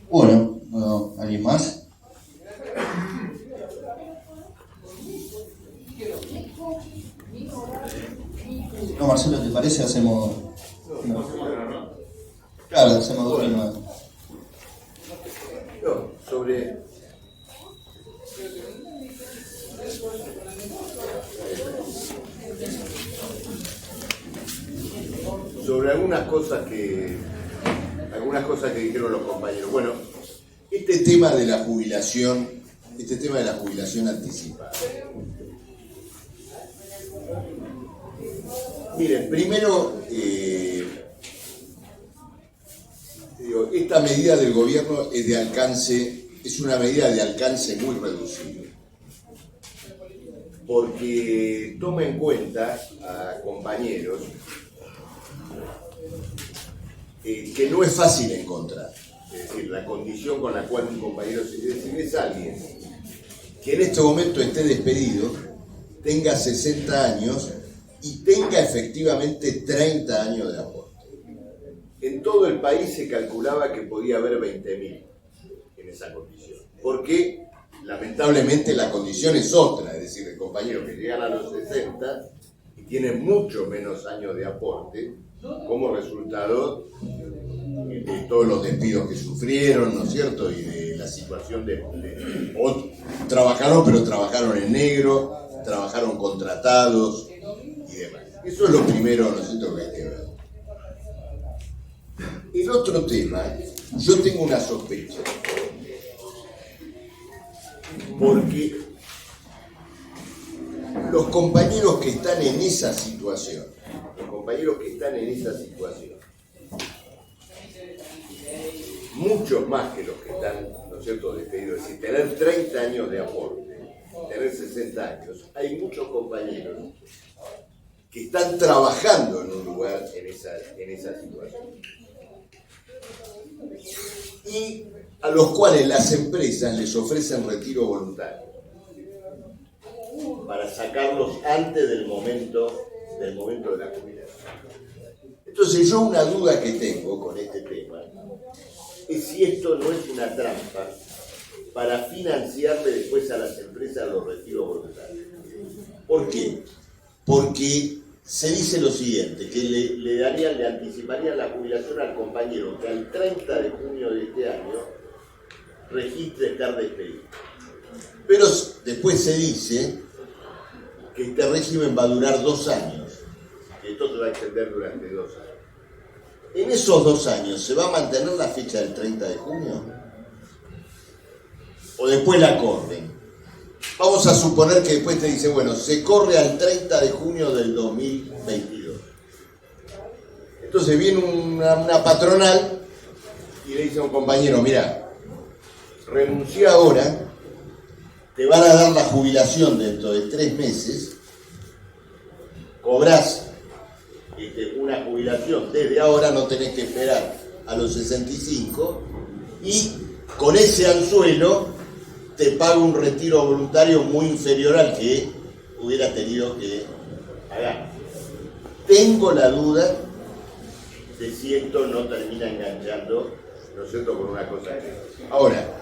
Bueno, ¿alguien más? No, Marcelo, ¿te parece? Hacemos... Claro, hacemos dos primas. No, sobre algunas cosas que dijeron los compañeros. Bueno, este tema de la jubilación anticipada. Miren, primero, esta medida del gobierno es una medida de alcance muy reducido, porque toma en cuenta a compañeros que no es fácil encontrar. Es decir, la condición con la cual un compañero es alguien que en este momento esté despedido, tenga 60 años y tenga efectivamente 30 años de aporte. En todo el país se calculaba que podía haber 20.000 en esa condición, porque lamentablemente la condición es otra, es decir, el compañero que llegan a los 60 y tienen mucho menos años de aporte como resultado de todos los despidos que sufrieron, ¿no es cierto? Y de la situación o trabajaron, pero trabajaron en negro, trabajaron contratados y demás. Eso es lo primero, ¿no es cierto?, que hay que ver. El otro tema, yo tengo una sospecha, porque los compañeros que están en esa situación, muchos más que los que están, ¿no es cierto?, despedidos, es decir, tener 30 años de aporte, tener 60 años, hay muchos compañeros que están trabajando en un lugar en esa situación. Y a los cuales las empresas les ofrecen retiro voluntario para sacarlos antes del momento de la jubilación. Entonces yo una duda que tengo con este tema es si esto no es una trampa para financiarle después a las empresas los retiros voluntarios. ¿Por qué? Porque se dice lo siguiente, que le anticiparían la jubilación al compañero que al 30 de junio de este año registre estar despedido. Pero después se dice que este régimen va a durar 2 años, que esto se va a extender durante 2 años. En esos 2 años, ¿se va a mantener la fecha del 30 de junio? ¿O después la corren? Vamos a suponer que después te dice, bueno, se corre al 30 de junio del 2022. Entonces viene una patronal y le dice a un compañero, mira, renuncia ahora, te van a dar la jubilación dentro de 3 meses, cobrás una jubilación desde ahora, no tenés que esperar a los 65, y con ese anzuelo te paga un retiro voluntario muy inferior al que hubiera tenido que pagar. Tengo la duda de si esto no termina enganchando, ¿no es cierto?, con una cosa que... Ahora,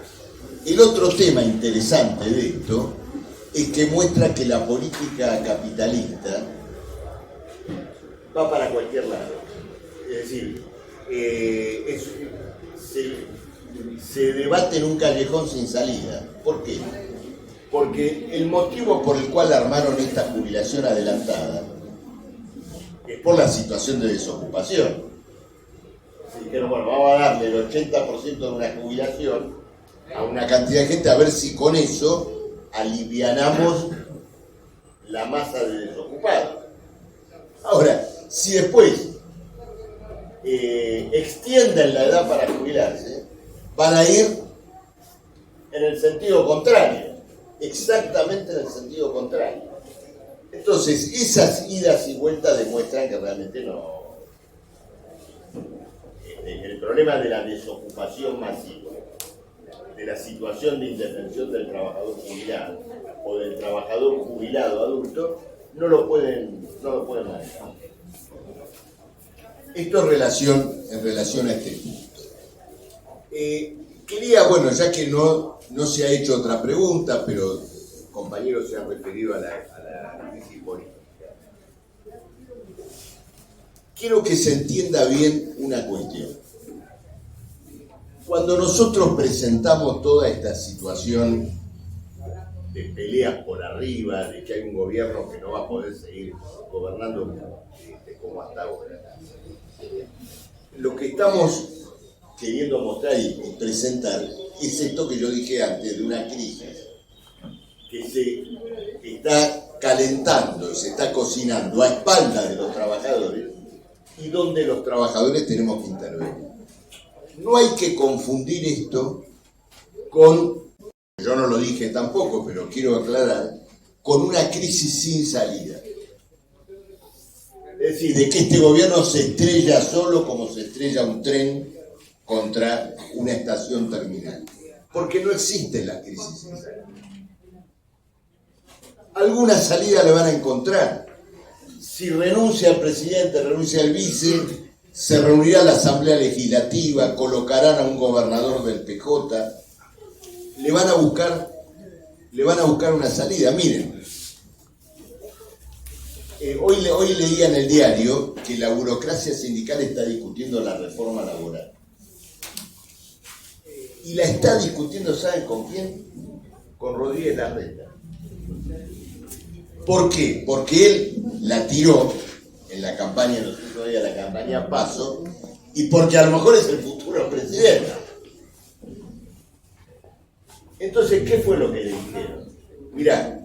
el otro tema interesante de esto es que muestra que la política capitalista va para cualquier lado. Es decir, se debate en un callejón sin salida. ¿Por qué? Porque el motivo por el cual armaron esta jubilación adelantada es por la situación de desocupación. Dijeron, bueno, vamos a darle el 80% de una jubilación a una cantidad de gente a ver si con eso alivianamos la masa de desocupados. Ahora, si después extienden la edad para jubilarse, van a ir en el sentido contrario, exactamente en el sentido contrario. Entonces, esas idas y vueltas demuestran que realmente no... El problema de la desocupación masiva, de la situación de indefensión del trabajador jubilado o del trabajador jubilado adulto, no lo pueden manejar. Esto en relación a este punto. Quería, bueno, ya que no se ha hecho otra pregunta, pero compañeros se han referido a la crisis política. Quiero que se entienda bien una cuestión. Cuando nosotros presentamos toda esta situación de peleas por arriba, de que hay un gobierno que no va a poder seguir gobernando como hasta ahora, lo que estamos queriendo mostrar y presentar es esto que yo dije antes, de una crisis que se está calentando y se está cocinando a espaldas de los trabajadores y donde los trabajadores tenemos que intervenir. No hay que confundir esto con, yo no lo dije tampoco, pero quiero aclarar, con una crisis sin salida. Es decir, de que este gobierno se estrella solo como se estrella un tren contra una estación terminal. Porque no existen las crisis sin salida. Alguna salida le van a encontrar. Si renuncia el presidente, renuncia el vice, se reunirá la Asamblea Legislativa, colocarán a un gobernador del PJ, le van a buscar una salida. Miren, hoy leía en el diario que la burocracia sindical está discutiendo la reforma laboral. Y la está discutiendo, ¿saben con quién? Con Rodríguez Larreta. ¿Por qué? Porque él la tiró en la campaña, los últimos días de la campaña Paso, y porque a lo mejor es el futuro presidente. Entonces, ¿qué fue lo que le dijeron? Mirá,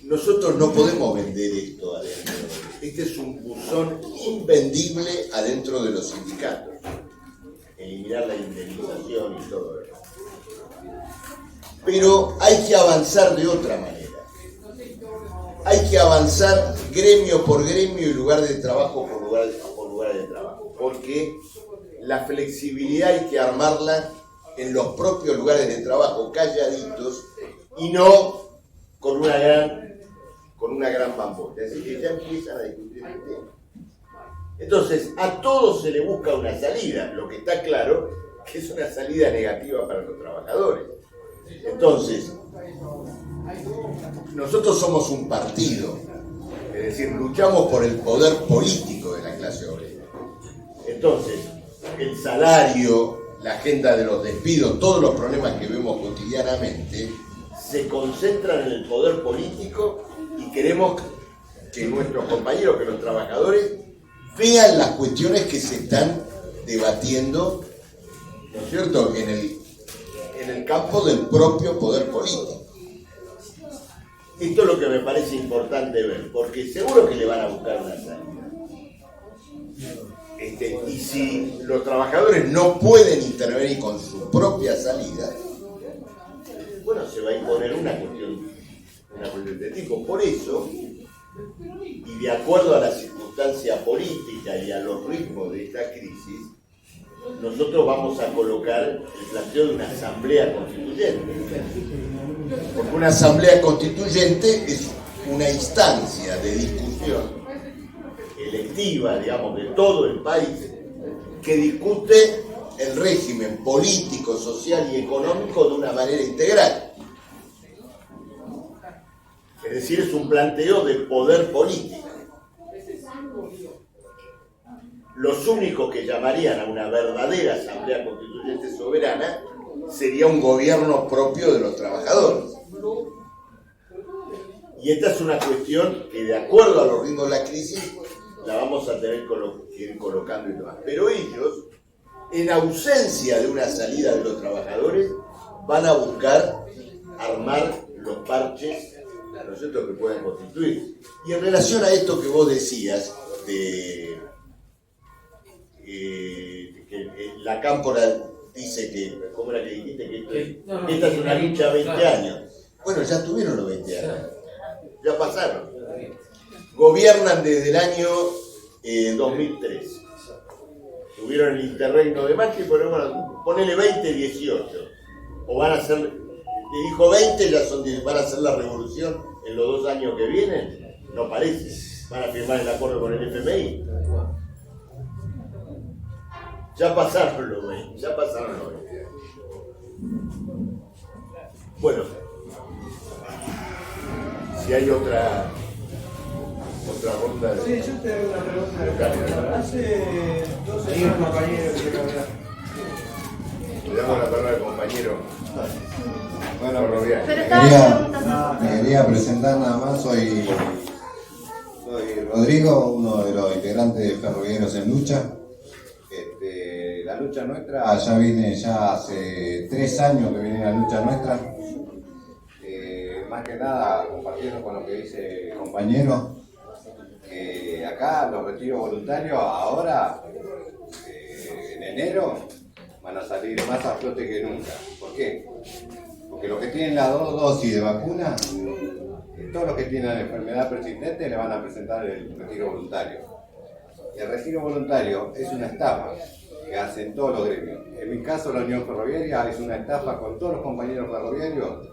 nosotros no podemos vender esto adentro. Este es un buzón invendible adentro de los sindicatos. Eliminar la indemnización y todo eso. Pero hay que avanzar de otra manera. Hay que avanzar gremio por gremio y lugar de trabajo por lugar de trabajo. Porque la flexibilidad hay que armarla en los propios lugares de trabajo, calladitos, y no con una gran bambolla. Es decir, que ya empiezan a discutir el tema. Entonces, a todos se le busca una salida, lo que está claro que es una salida negativa para los trabajadores. Entonces, nosotros somos un partido, es decir, luchamos por el poder político de la clase obrera. Entonces, el salario, la agenda de los despidos, todos los problemas que vemos cotidianamente, se concentran en el poder político y queremos que nuestros compañeros, que los trabajadores, vean las cuestiones que se están debatiendo, ¿no es cierto?, en el campo del propio poder político. Esto es lo que me parece importante ver, porque seguro que le van a buscar una salida. Y si los trabajadores no pueden intervenir con su propia salida, bueno, se va a imponer una cuestión de tipo. Por eso, y de acuerdo a la circunstancia política y a los ritmos de esta crisis, nosotros vamos a colocar el planteo de una asamblea constituyente. Porque una asamblea constituyente es una instancia de discusión electiva, digamos, de todo el país, que discute el régimen político, social y económico de una manera integral. Es decir, es un planteo de poder político. Los únicos que llamarían a una verdadera asamblea constituyente soberana sería un gobierno propio de los trabajadores. Y esta es una cuestión que, de acuerdo a los ritmos de la crisis, la vamos a tener que ir colocando y demás. Pero ellos, en ausencia de una salida de los trabajadores, van a buscar armar los parches, ¿no es cierto?, que pueden constituir. Y en relación a esto que vos decías, de que la Cámpora dice que, ¿cómo era que dijiste? Que esta es una lucha de 20 años. Bueno, ya tuvieron los 20 años. Ya pasaron. Gobiernan desde el año 2003. Tuvieron el interregno de Macri, pero bueno, ponele 20, 18. O van a ser, te dijo 20, ya son 10, van a hacer la revolución en los 2 años que vienen. No parece. Van a firmar el acuerdo con el FMI. Ya pasaron los 20, ya pasaron los 20. Bueno, si hay otra ronda. Sí, yo te hago una pregunta. Hace 12 años, compañero, Le damos la palabra al compañero. Bueno, ferroviario. quería presentar nada más, soy Rodrigo, uno de los integrantes de Ferroviarios en Lucha. La lucha nuestra ya viene hace 3 años que viene la lucha nuestra. Más que nada compartiendo con lo que dice el compañero, que acá los retiros voluntarios ahora, en enero, van a salir más a flote que nunca. ¿Por qué? Porque los que tienen las 2 dosis de vacuna, todos los que tienen enfermedad persistente le van a presentar el retiro voluntario. El retiro voluntario es una estafa que hacen todos los gremios. En mi caso, la Unión Ferroviaria es una estafa con todos los compañeros ferroviarios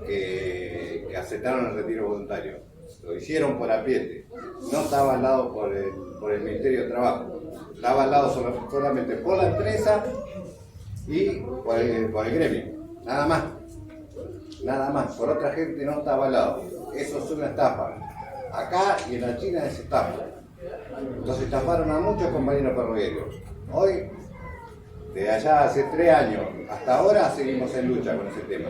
que aceptaron el retiro voluntario. Lo hicieron por apriete. No estaba avalado por el Ministerio de Trabajo. Estaba avalado solamente por la empresa y por el gremio. Nada más. Nada más. Por otra gente no está avalado. Eso es una estafa. Acá y en la China es estafa. Los estafaron a muchos compañeros ferroviarios. Hoy, de allá hace 3 años hasta ahora, seguimos en lucha con ese tema.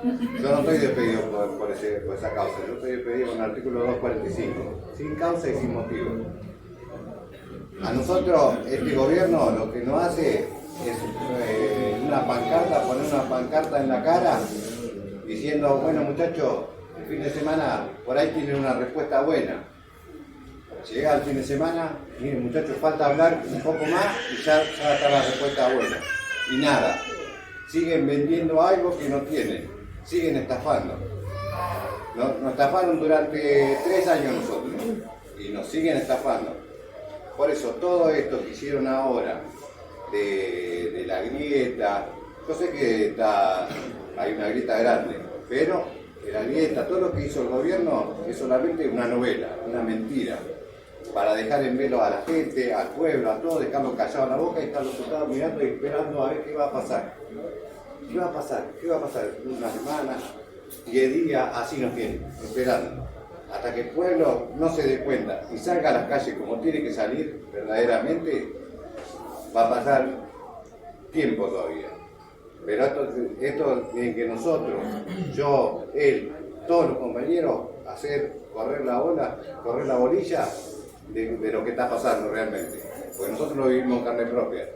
Yo no estoy despedido por esa causa, yo estoy despedido con el artículo 245, sin causa y sin motivo. A nosotros, este gobierno lo que nos hace es poner una pancarta en la cara diciendo, bueno muchachos, el fin de semana por ahí tienen una respuesta buena. Llega el fin de semana, miren muchachos, falta hablar un poco más y ya está la respuesta buena. Y nada, siguen vendiendo algo que no tienen, siguen estafando. Nos estafaron durante 3 años nosotros y nos siguen estafando. Por eso todo esto que hicieron ahora de la grieta, yo sé que hay una grieta grande, pero de la grieta, todo lo que hizo el gobierno es solamente una novela, una mentira, para dejar en velo a la gente, al pueblo, a todos, dejarlo callado en la boca y estarlo sentados mirando y esperando a ver qué va a pasar. ¿Qué va a pasar? ¿Qué va a pasar? Una semana, 10 días, así nos tienen, esperando. Hasta que el pueblo no se dé cuenta y salga a las calles como tiene que salir verdaderamente, va a pasar tiempo todavía. Pero esto tiene que nosotros, yo, él, todos los compañeros, hacer correr la bolilla de lo que está pasando realmente. Porque nosotros lo vivimos en carne propia.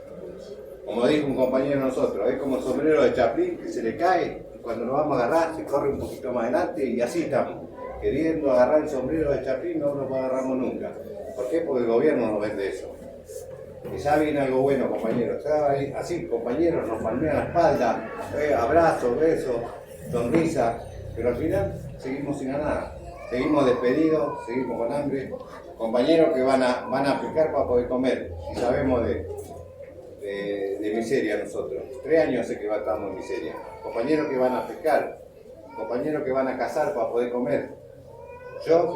Como dijo un compañero de nosotros, es como el sombrero de Chaplin que se le cae y cuando lo vamos a agarrar se corre un poquito más adelante y así estamos. Queriendo agarrar el sombrero de Chaplin no lo agarramos nunca. ¿Por qué? Porque el gobierno nos vende eso. Y ya viene algo bueno, compañeros. Así, compañeros, nos palmean la espalda, abrazos, besos, sonrisas, pero al final seguimos sin nada. Seguimos despedidos, seguimos con hambre. Compañeros que van a aplicar para poder comer. Y sabemos de miseria nosotros. 3 años hace que estamos en miseria. Compañeros que van a pescar, compañeros que van a cazar para poder comer. Yo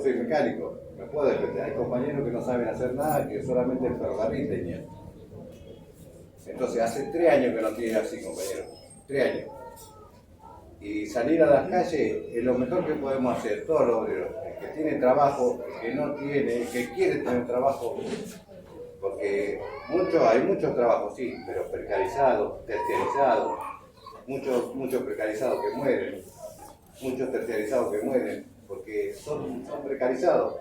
soy mecánico, me puedo defender. Hay compañeros que no saben hacer nada, que solamente el ferrocarril tenía. Entonces hace 3 años que no tiene así, compañero. 3 años. Y salir a las calles es lo mejor que podemos hacer, todos los obreros. El que tiene trabajo, el que no tiene, el que quiere tener trabajo. Porque hay muchos trabajos, sí, pero precarizados, terciarizados. Muchos precarizados que mueren. Muchos terciarizados que mueren. Porque son precarizados.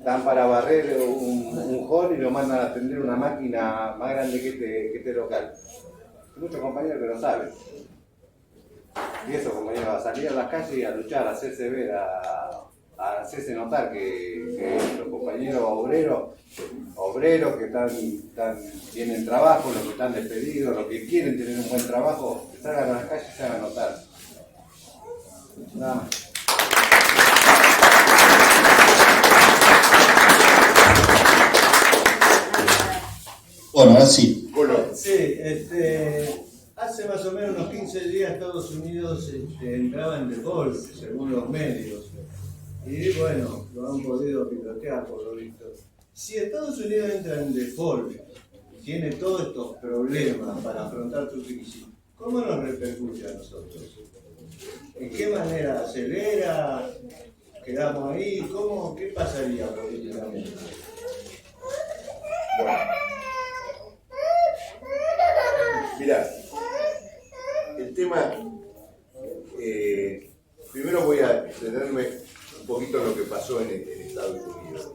Dan para barrer un hall y lo mandan a atender una máquina más grande que este local. Hay muchos compañeros que lo saben. Y eso, compañeros, a salir a las calles y a luchar, a hacerse ver, a hacerse notar que los compañeros obreros que tienen trabajo, los que están despedidos, los que quieren tener un buen trabajo, que salgan a las calles y se hagan notar. Nada más. Bueno, ahora sí. Sí, hace más o menos unos 15 días Estados Unidos entraba en default, según los medios. Y bueno, lo han podido pilotear por lo visto. Si Estados Unidos entra en default y tiene todos estos problemas para afrontar su crisis, ¿cómo nos repercute a nosotros? ¿En qué manera acelera? ¿Quedamos ahí? ¿Qué pasaría políticamente? Bueno. Mirá, el tema, primero voy a detenerme un poquito en lo que pasó en Estados Unidos.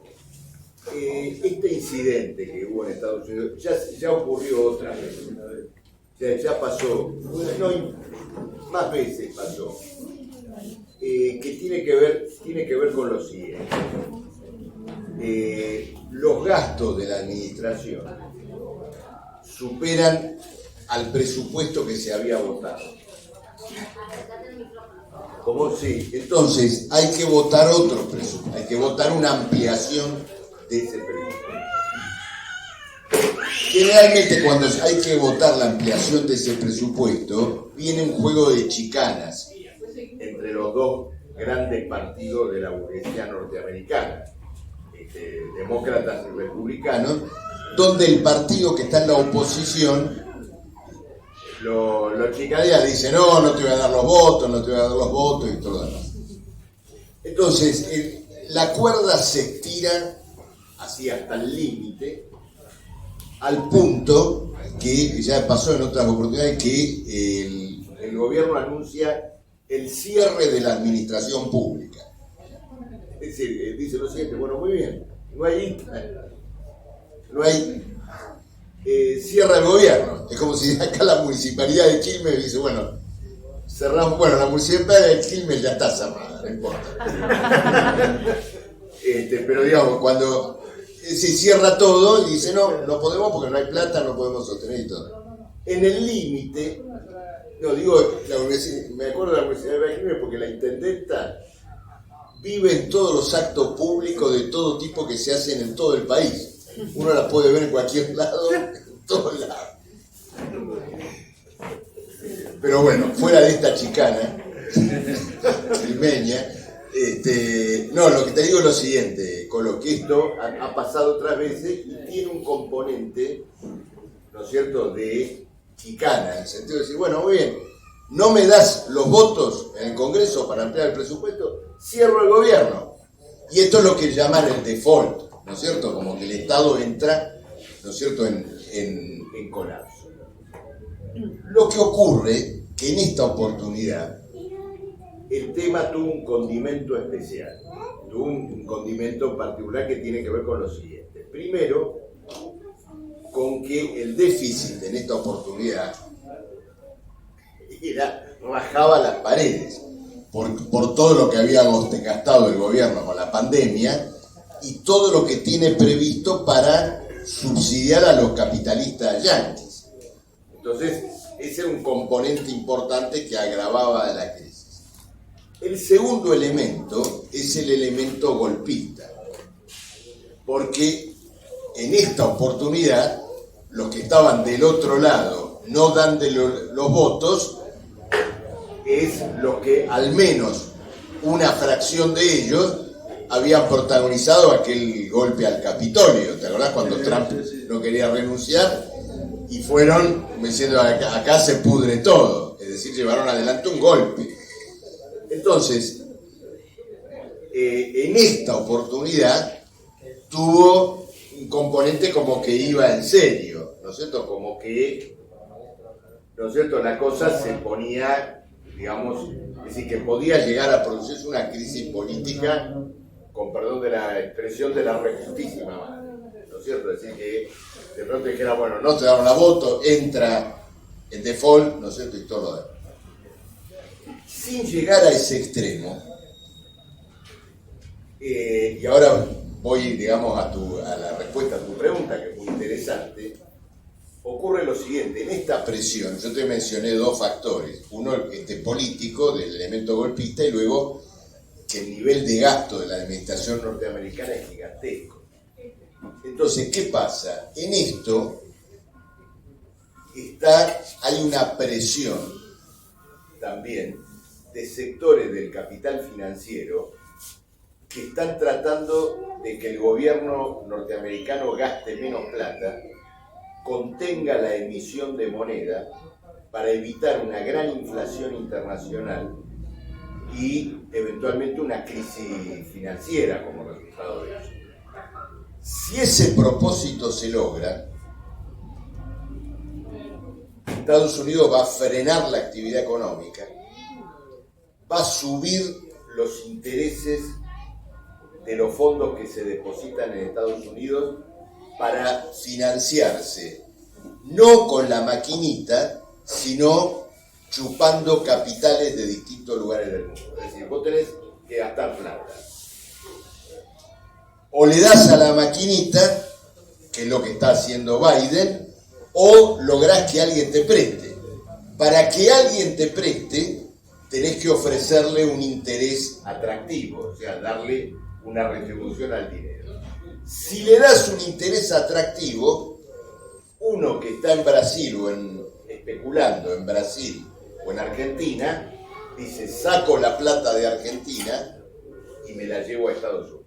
Este incidente que hubo en Estados Unidos ya ocurrió otra vez, ya pasó, más veces pasó, que tiene que ver con lo siguiente. Los gastos de la administración superan al presupuesto que se había votado. ¿Cómo? Sí. Entonces, hay que votar otro presupuesto, hay que votar una ampliación de ese presupuesto. Generalmente, cuando hay que votar la ampliación de ese presupuesto, viene un juego de chicanas entre los dos grandes partidos de la burguesía norteamericana, demócratas y republicanos, donde el partido que está en la oposición lo chicanea, dice no te voy a dar los votos y todo lo demás. Entonces, la cuerda se estira así hasta el límite, al punto que ya pasó en otras oportunidades que el gobierno anuncia el cierre de la administración pública. Es decir, dice lo siguiente, bueno, muy bien, no hay cierra el gobierno. Es como si acá la municipalidad de Quilmes dice, bueno, cerramos, la municipalidad de Quilmes ya está cerrada, no importa. Pero digamos, cuando se cierra todo y dice, no podemos porque no hay plata, no podemos sostener y todo. En el límite, me acuerdo de la Universidad de Quilmes porque la intendenta vive en todos los actos públicos de todo tipo que se hacen en todo el país. Uno la puede ver en cualquier lado, en todos lados. Pero bueno, fuera de esta chicana limeña, lo que te digo es lo siguiente, Colo, que esto ha pasado otras veces y tiene un componente, ¿no es cierto?, de chicana, en el sentido de decir, bueno, muy bien, no me das los votos en el Congreso para ampliar el presupuesto, cierro el gobierno. Y esto es lo que llaman el default, ¿no es cierto? Como que el Estado entra, ¿no es cierto?, en colapso. Lo que ocurre que en esta oportunidad el tema tuvo un condimento especial, tuvo un condimento particular que tiene que ver con lo siguiente. Primero, con que el déficit en esta oportunidad rajaba las paredes por todo lo que había gastado el gobierno con la pandemia y todo lo que tiene previsto para subsidiar a los capitalistas yanquis. Entonces, ese era un componente importante que agravaba la crisis. El segundo elemento es el elemento golpista, porque en esta oportunidad los que estaban del otro lado no dan los votos, es lo que al menos una fracción de ellos habían protagonizado aquel golpe al Capitolio. ¿Te acordás cuando Trump no quería renunciar? y fueron diciendo acá se pudre todo, es decir, llevaron adelante un golpe. Entonces, en esta oportunidad tuvo un componente como que iba en serio, ¿no es cierto? Como que, ¿no es cierto?, la cosa se ponía, digamos, es decir, que podía llegar a producirse una crisis política, con perdón de la expresión, de la rejustísima mano, ¿no es cierto? Es decir, que de pronto dijera, bueno, no te daron la voto, entra en default, ¿no es cierto?, y todo lo demás. Sin llegar a ese extremo, y ahora voy, digamos, a la respuesta a tu pregunta, que es muy interesante. Ocurre lo siguiente: en esta presión, yo te mencioné dos factores, uno político, del elemento golpista, y luego que el nivel de gasto de la administración norteamericana es gigantesco. Entonces, ¿qué pasa? En esto hay una presión también de sectores del capital financiero que están tratando de que el gobierno norteamericano gaste menos plata, contenga la emisión de moneda para evitar una gran inflación internacional y eventualmente una crisis financiera como resultado de eso. Si ese propósito se logra, Estados Unidos va a frenar la actividad económica, va a subir los intereses de los fondos que se depositan en Estados Unidos para financiarse, no con la maquinita, sino chupando capitales de distintos lugares del mundo. Es decir, vos tenés que gastar plata. O le das a la maquinita, que es lo que está haciendo Biden, o lográs que alguien te preste. Para que alguien te preste, tenés que ofrecerle un interés atractivo, o sea, darle una retribución al dinero. Si le das un interés atractivo, uno que está en Brasil especulando en Brasil o en Argentina, dice, saco la plata de Argentina y me la llevo a Estados Unidos.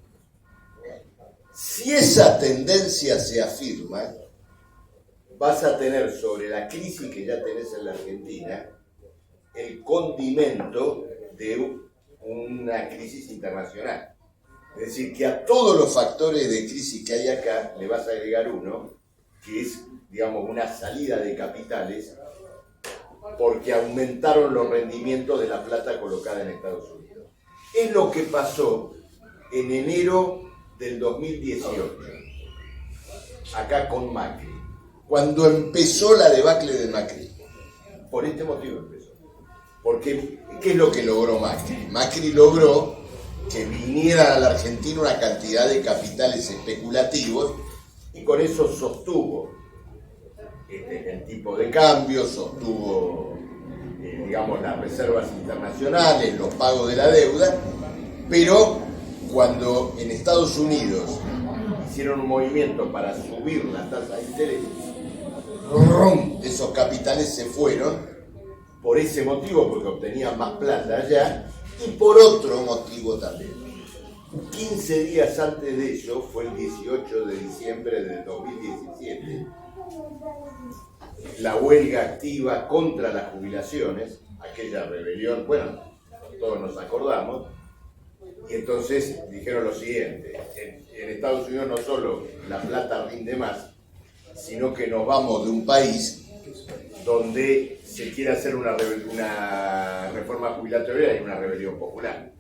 Si esa tendencia se afirma, vas a tener sobre la crisis que ya tenés en la Argentina el condimento de una crisis internacional. Es decir, que a todos los factores de crisis que hay acá le vas a agregar uno, que es, digamos, una salida de capitales porque aumentaron los rendimientos de la plata colocada en Estados Unidos. Es lo que pasó en enero del 2018, acá con Macri, cuando empezó la debacle de Macri. Por este motivo empezó. Porque, ¿qué es lo que logró Macri? Macri logró que viniera a la Argentina una cantidad de capitales especulativos y con eso sostuvo el tipo de cambio, sostuvo, digamos, las reservas internacionales, los pagos de la deuda, pero cuando en Estados Unidos hicieron un movimiento para subir la tasa de interés, esos capitales se fueron por ese motivo, porque obtenían más plata allá, y por otro motivo también. 15 días antes de ello, fue el 18 de diciembre del 2017, la huelga activa contra las jubilaciones, aquella rebelión, bueno, todos nos acordamos, y entonces dijeron lo siguiente: en Estados Unidos no solo la plata rinde más, sino que nos vamos de un país donde se quiere hacer una reforma jubilatoria y una rebelión popular.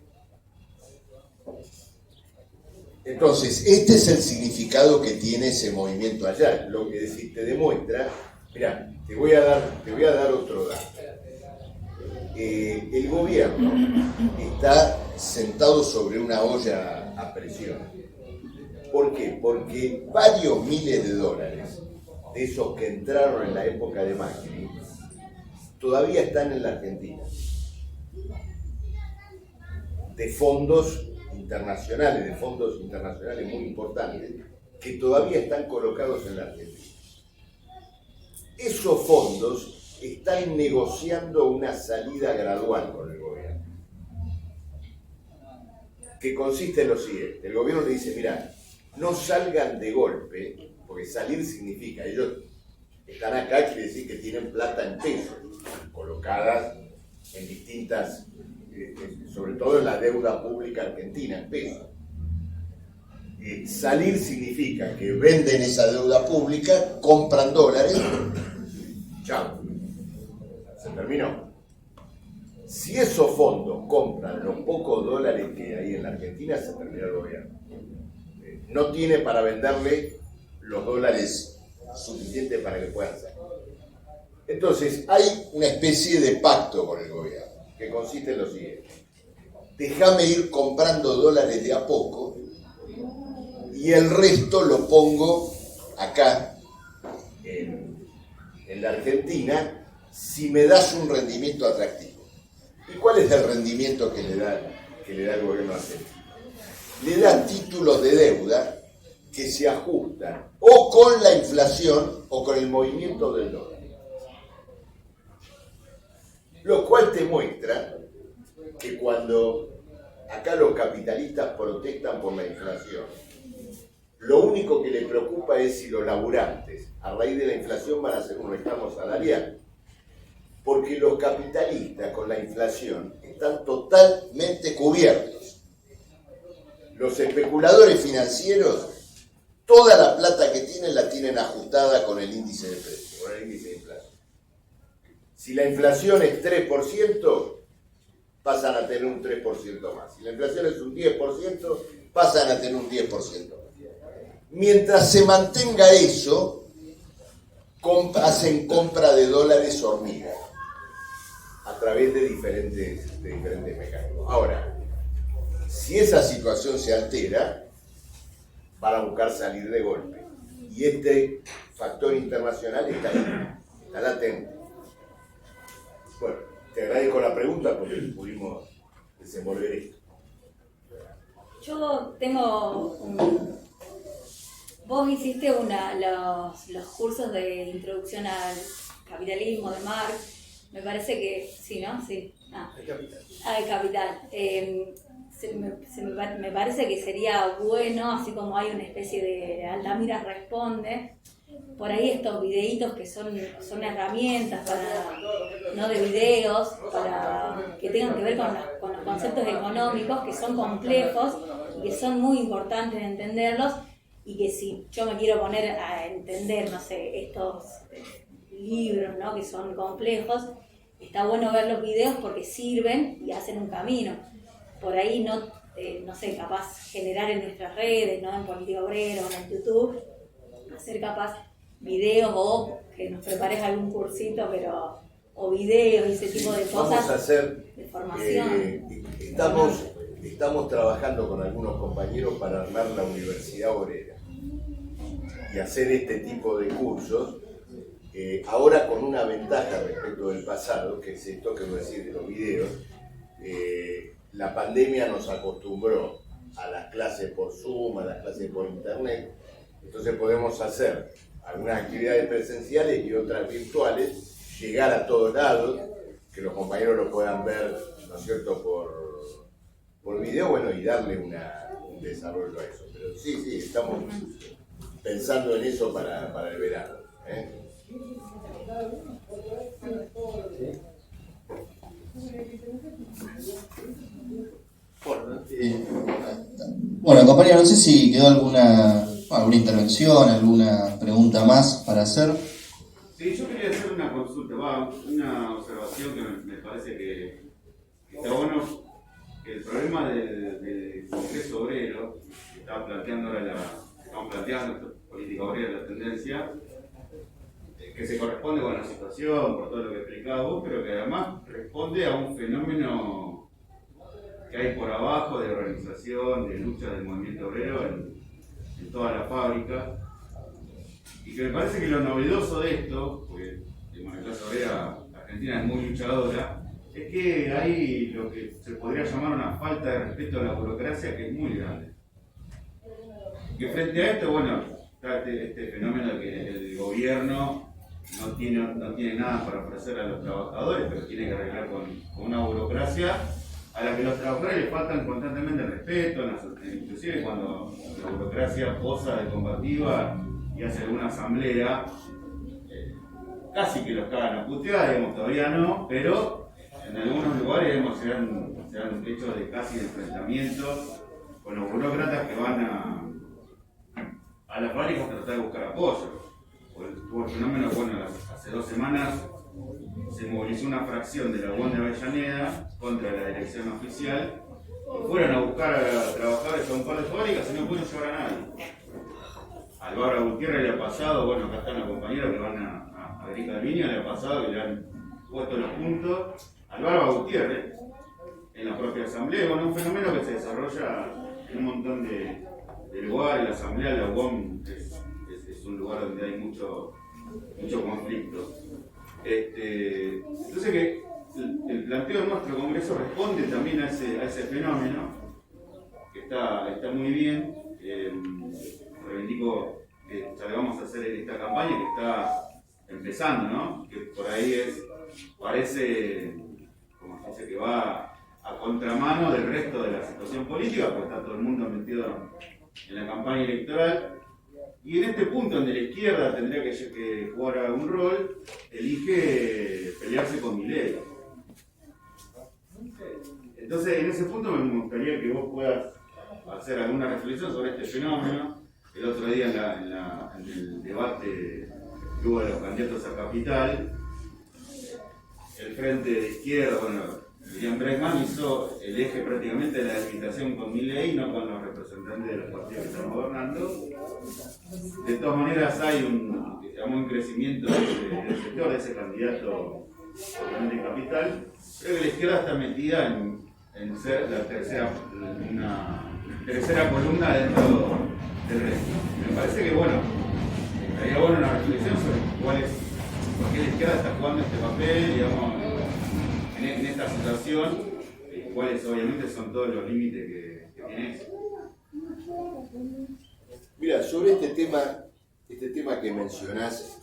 Entonces, este es el significado que tiene ese movimiento allá. Lo que te demuestra, mirá, te voy a dar otro dato. El gobierno está sentado sobre una olla a presión. ¿Por qué? Porque varios miles de dólares de esos que entraron en la época de Macri todavía están en la Argentina, de fondos internacionales muy importantes que todavía están colocados en la Argentina. Esos fondos están negociando una salida gradual con el gobierno, que consiste en lo siguiente: el gobierno le dice, mirá, no salgan de golpe, porque salir significa, ellos están acá, quiere decir que tienen plata en pesos, colocadas en distintas, sobre todo en la deuda pública argentina en pesos. Salir significa que venden esa deuda pública, compran dólares, chao, se terminó. Si esos fondos compran los pocos dólares que hay en la Argentina, se terminó el gobierno. No tiene para venderle los dólares suficientes para que puedan salir. Entonces, hay una especie de pacto con el gobierno, que consiste en lo siguiente. Déjame ir comprando dólares de a poco y el resto lo pongo acá, en la Argentina, si me das un rendimiento atractivo. ¿Y cuál es el rendimiento que le da el gobierno argentino? Le da títulos de deuda que se ajustan o con la inflación o con el movimiento del dólar. Lo cual te muestra que cuando acá los capitalistas protestan por la inflación, lo único que les preocupa es si los laburantes, a raíz de la inflación, van a hacer un reclamo salarial. Porque los capitalistas con la inflación están totalmente cubiertos. Los especuladores financieros, toda la plata que tienen la tienen ajustada con el índice de precio, con el índice de inflación. Si la inflación es 3%, pasan a tener un 3% más. Si la inflación es un 10%, pasan a tener un 10% más. Mientras se mantenga eso, hacen compra de dólares hormiga a través de diferentes mecanismos. Ahora, si esa situación se altera, van a buscar salir de golpe. Y este factor internacional está ahí, está latente. Bueno, te agradezco la pregunta porque pudimos desenvolver esto. Yo tengo Vos hiciste los cursos de introducción al capitalismo de Marx. Me parece que, sí, ¿no? Sí. El capital. El capital. Me parece que sería bueno, así como hay una especie de Altamira responde, por ahí estos videitos que son herramientas no de videos, para que tengan que ver con los conceptos económicos que son complejos y que son muy importantes de entenderlos, y que si yo me quiero poner a entender, no sé, estos libros, ¿no?, que son complejos, está bueno ver los videos porque sirven y hacen un camino. Por ahí no sé, capaz generar en nuestras redes, ¿no?, en Política Obrera o en YouTube, hacer capaz videos o que nos prepares algún cursito, o videos y ese tipo de cosas. Vamos a hacer, de formación. Estamos trabajando con algunos compañeros para armar la Universidad Obrera y hacer este tipo de cursos, ahora con una ventaja respecto del pasado, que es esto que voy a decir de los videos. La pandemia nos acostumbró a las clases por Zoom, a las clases por internet, entonces podemos hacer algunas actividades presenciales y otras virtuales, llegar a todos lados, que los compañeros lo puedan ver, ¿no es cierto?, por video, bueno, y darle un desarrollo a eso. Pero sí, estamos pensando en eso para el verano. Bueno, compañero, no sé si quedó alguna intervención, alguna pregunta más para hacer. Sí, yo quería hacer una consulta, una observación que me parece que está bueno, que el problema del Congreso Obrero, que estamos planteando política obrera, la tendencia, que se corresponde con la situación, por todo lo que explicaba vos, pero que además responde a un fenómeno que hay por abajo de organización, de lucha del movimiento obrero en toda la fábrica, y que me parece que lo novedoso de esto, porque la clase obrera argentina es muy luchadora, es que hay lo que se podría llamar una falta de respeto a la burocracia que es muy grande. Que frente a esto, bueno, está este fenómeno de que el gobierno no tiene nada para ofrecer a los trabajadores, pero tiene que arreglar con una burocracia a la que los trabajadores les faltan constantemente el respeto, inclusive cuando la burocracia posa de combativa y hace alguna asamblea, casi que los cagan a putear, digamos, todavía no, pero en algunos lugares, digamos, se han hecho de casi enfrentamientos con los burócratas que van a las fábricas a tratar de buscar apoyo. Tuvo el fenómeno, bueno, hace 2 semanas se movilizó una fracción de la UON de Avellaneda contra la dirección oficial y fueron a buscar a trabajadores a un par de fábricas y no pudieron llevar a nadie. Al Bárbara Gutiérrez le ha pasado, bueno, acá están los compañeros que van a Erika del Viño, le ha pasado que le han puesto los puntos al Bárbara Gutiérrez en la propia asamblea. Bueno, un fenómeno que se desarrolla en un montón de lugares. La asamblea, la UOM, es un lugar donde hay mucho conflicto. Entonces que el planteo de nuestro Congreso responde también a ese fenómeno, que está muy bien. Reivindico que ya le vamos a hacer esta campaña que está empezando, ¿no? Que por ahí parece, como se dice, que va a contramano del resto de la situación política, porque está todo el mundo metido en la campaña electoral. Y en este punto donde la izquierda tendría que jugar un rol, elige pelearse con Milei. Entonces, en ese punto me gustaría que vos puedas hacer alguna reflexión sobre este fenómeno. El otro día en el debate que hubo de los candidatos a capital, el frente de izquierda, bueno, Miriam Bregman hizo el eje prácticamente de la delimitación con Milei, no con los representantes de los partidos que están gobernando. De todas maneras hay un crecimiento del sector de ese candidato obviamente capital, pero que la izquierda está metida en ser la tercera columna dentro del resto. Me parece que estaría bueno una reflexión sobre por qué la izquierda está jugando este papel, digamos, en esta situación, y cuáles obviamente son todos los límites que tiene eso. Mira, sobre este tema que mencionás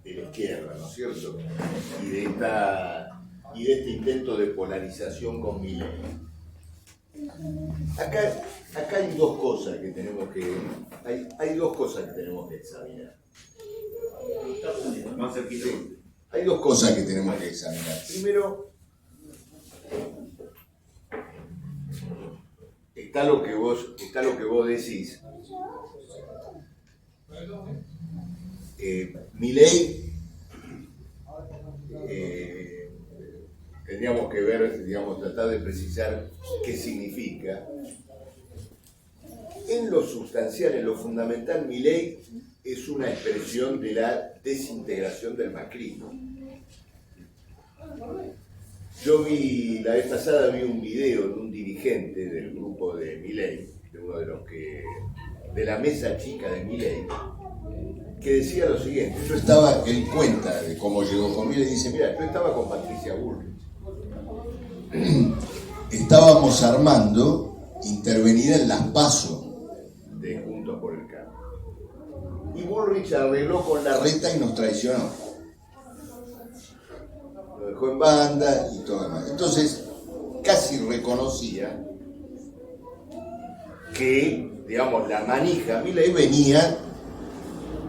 de la izquierda, ¿no es cierto? Y de este intento de polarización con Milei. Acá hay dos cosas que tenemos que examinar. Más cerquita. Hay dos cosas que tenemos que examinar. Primero, está lo que vos decís. Milei, tendríamos que ver, tratar de precisar qué significa. En lo sustancial, en lo fundamental, Milei es una expresión de la desintegración del macrismo. Yo la vez pasada vi un video de un dirigente del grupo de Milei, de uno de los de la mesa chica de Milei, que decía lo siguiente. Él cuenta de cómo llegó con Milei y dice, mira, yo estaba con Patricia Bullrich. Estábamos armando intervenir en las PASO de Juntos por el Cambio. Y Bullrich arregló con Larreta y nos traicionó. Lo dejó en banda y todo demás. Entonces, casi reconocía que, la manija Milei venía,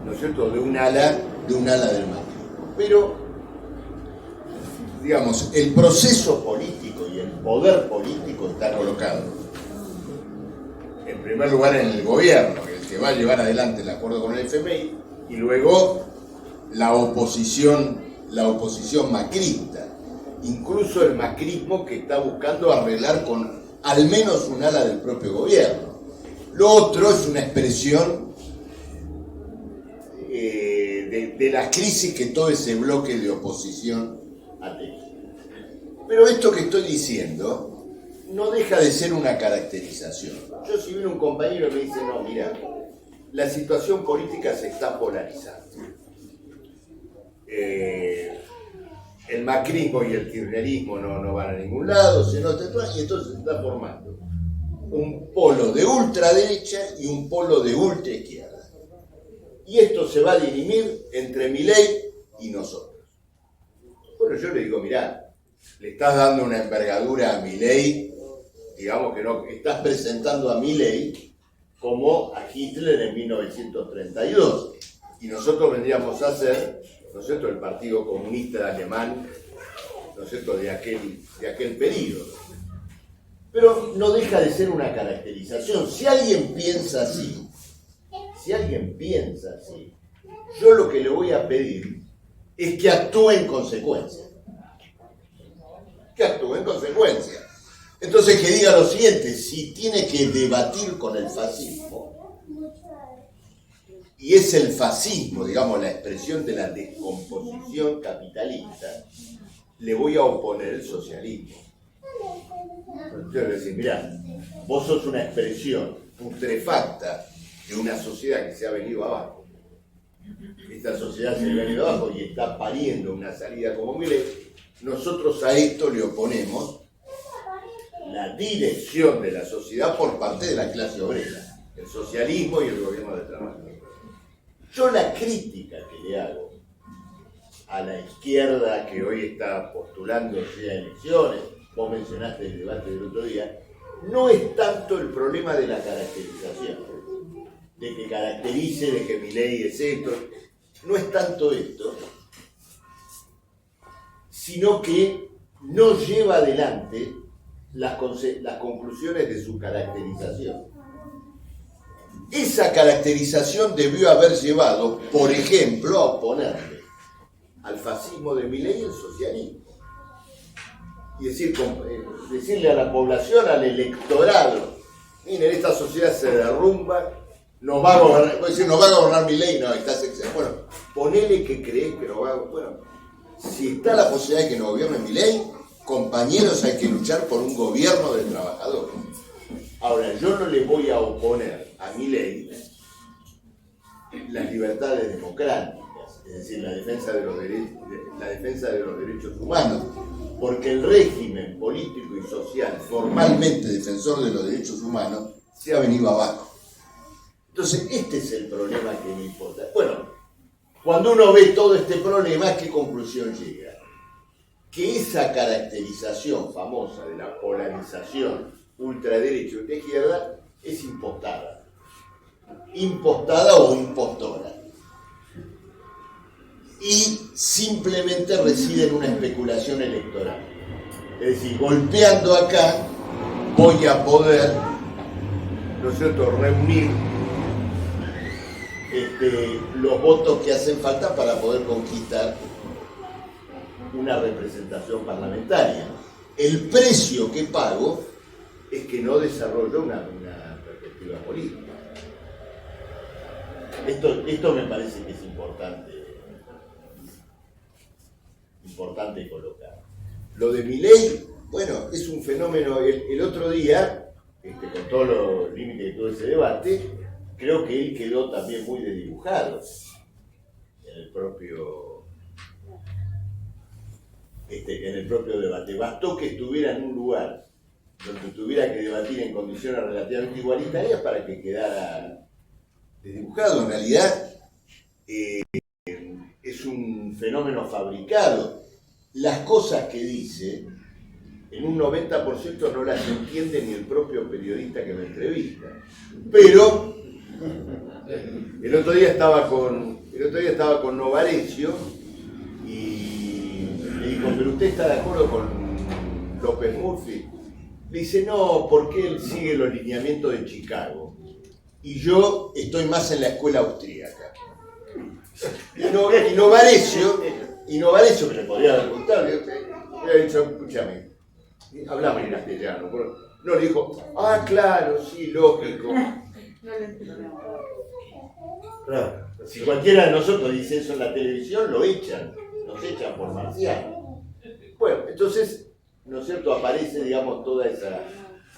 ¿no es cierto?, de un ala del macrismo. Pero, el proceso político y el poder político está colocado, en primer lugar, en el gobierno, el que va a llevar adelante el acuerdo con el FMI, y luego la oposición macrista, incluso el macrismo que está buscando arreglar con al menos un ala del propio gobierno. Lo otro es una expresión de la crisis que todo ese bloque de oposición ha tenido. Pero esto que estoy diciendo no deja de ser una caracterización. Yo, si viene un compañero y me dice, no, mira, la situación política se está polarizando. El macrismo y el kirchnerismo no van a ningún lado, y entonces se está formando un polo de ultraderecha y un polo de ultraizquierda. Y esto se va a dirimir entre Milei y nosotros. Bueno, yo le digo, mirá, le estás dando una envergadura a Milei, estás presentando a Milei como a Hitler en 1932. y nosotros vendríamos a ser, ¿no es cierto?, el Partido Comunista Alemán, ¿no es cierto?, de aquel periodo. Pero no deja de ser una caracterización. Si alguien piensa así, yo lo que le voy a pedir es que actúe en consecuencia. Entonces que diga lo siguiente: si tiene que debatir con el fascismo, y es el fascismo, digamos, la expresión de la descomposición capitalista, le voy a oponer el socialismo. Yo le voy a decir, mirá, vos sos una expresión putrefacta de una sociedad que se ha venido abajo. Esta sociedad se ha venido abajo y está pariendo una salida como Milei. Nosotros a esto le oponemos la dirección de la sociedad por parte de la clase obrera, el socialismo y el gobierno del trabajo. Yo la crítica que le hago a la izquierda que hoy está postulándose a elecciones, vos mencionaste el debate del otro día, no es tanto el problema de la caracterización, de que caracterice, de que Milei es esto, no es tanto esto, sino que no lleva adelante las conclusiones de su caracterización. Esa caracterización debió haber llevado, por ejemplo, a oponerle al fascismo de Milei el socialismo. Y decirle a la población, al electorado, miren, esta sociedad se derrumba, nos va a gobernar Milei, no, bueno, ponele que crees que nos va a gobernar. Bueno, si está la posibilidad de que nos gobierne Milei, compañeros, hay que luchar por un gobierno del trabajador. Ahora, yo no le voy a oponer a Milei las libertades democráticas, es decir, la defensa de los derechos humanos, porque el régimen político y social formalmente defensor de los derechos humanos se ha venido abajo. Entonces, este es el problema que me importa. Bueno, cuando uno ve todo este problema, ¿a qué conclusión llega? Que esa caracterización famosa de la polarización ultraderecha y ultraizquierda es impostada o impostora, y simplemente reside en una especulación electoral. Es decir, golpeando acá voy a poder, ¿no es cierto?, reunir los votos que hacen falta para poder conquistar una representación parlamentaria. El precio que pago es que no desarrollo una perspectiva política. Esto me parece que es importante colocar. Lo de Milei, bueno, es un fenómeno. El otro día, con todos los límites de todo ese debate, creo que él quedó también muy desdibujado en el propio debate. Bastó que estuviera en un lugar donde tuviera que debatir en condiciones relativamente igualitarias para que quedara desdibujado. En realidad es un fenómeno fabricado. Las cosas que dice, en un 90% no las entiende ni el propio periodista que me entrevista. Pero el otro día estaba con Novarecio y le dijo, ¿pero usted está de acuerdo con López Murphy? Le dice, no, porque él sigue los lineamientos de Chicago y yo estoy más en la escuela austríaca. Y Novarecio, que le podría haber gustado, le había dicho, escúchame, hablamos en castellano. No, le dijo, claro, sí, lógico. Claro. Si cualquiera de nosotros dice eso en la televisión, nos echan por marciano. Bueno, entonces, ¿no es cierto?, aparece, digamos, toda esa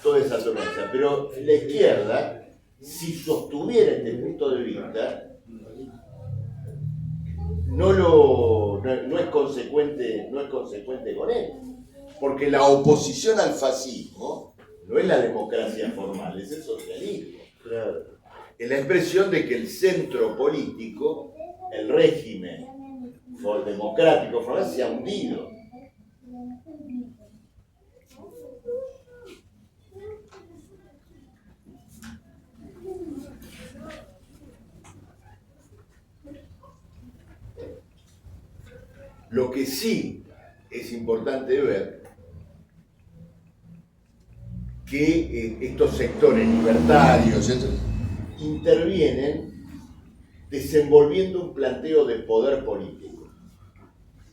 tolerancia. Pero la izquierda, si sostuviera este punto de vista, no es consecuente con él. Porque la oposición al fascismo no es la democracia formal, es el socialismo. Claro. Es la expresión de que el centro político, el régimen democrático formal, se ha hundido. Lo que sí es importante ver que estos sectores libertarios intervienen desenvolviendo un planteo de poder político,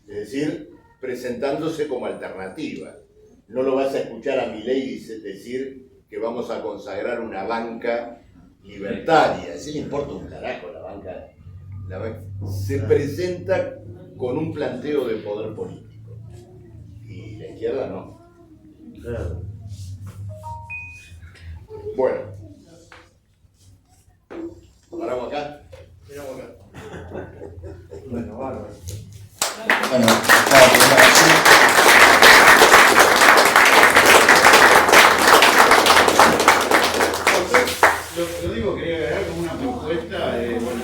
es decir, presentándose como alternativa. No lo vas a escuchar a Milei decir que vamos a consagrar una banca libertaria, a ese le importa un carajo la banca. Se presenta con un planteo de poder político y la izquierda no. Claro. Bueno, paramos acá. Miramos acá. Bueno, bárbaro. Bueno, estaba primero así. Lo digo, quería agregar como una propuesta, bueno,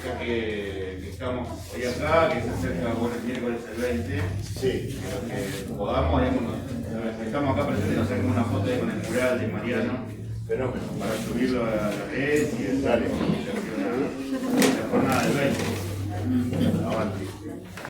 ya que estamos hoy acá, que se acerca bueno, el miércoles el 20, Sí. que podamos, digamos, los que estamos acá presentes, nos sacamos una foto ahí con el mural de Mariano, Fenómeno. para subirlo a las redes y Dale. hacer comunicación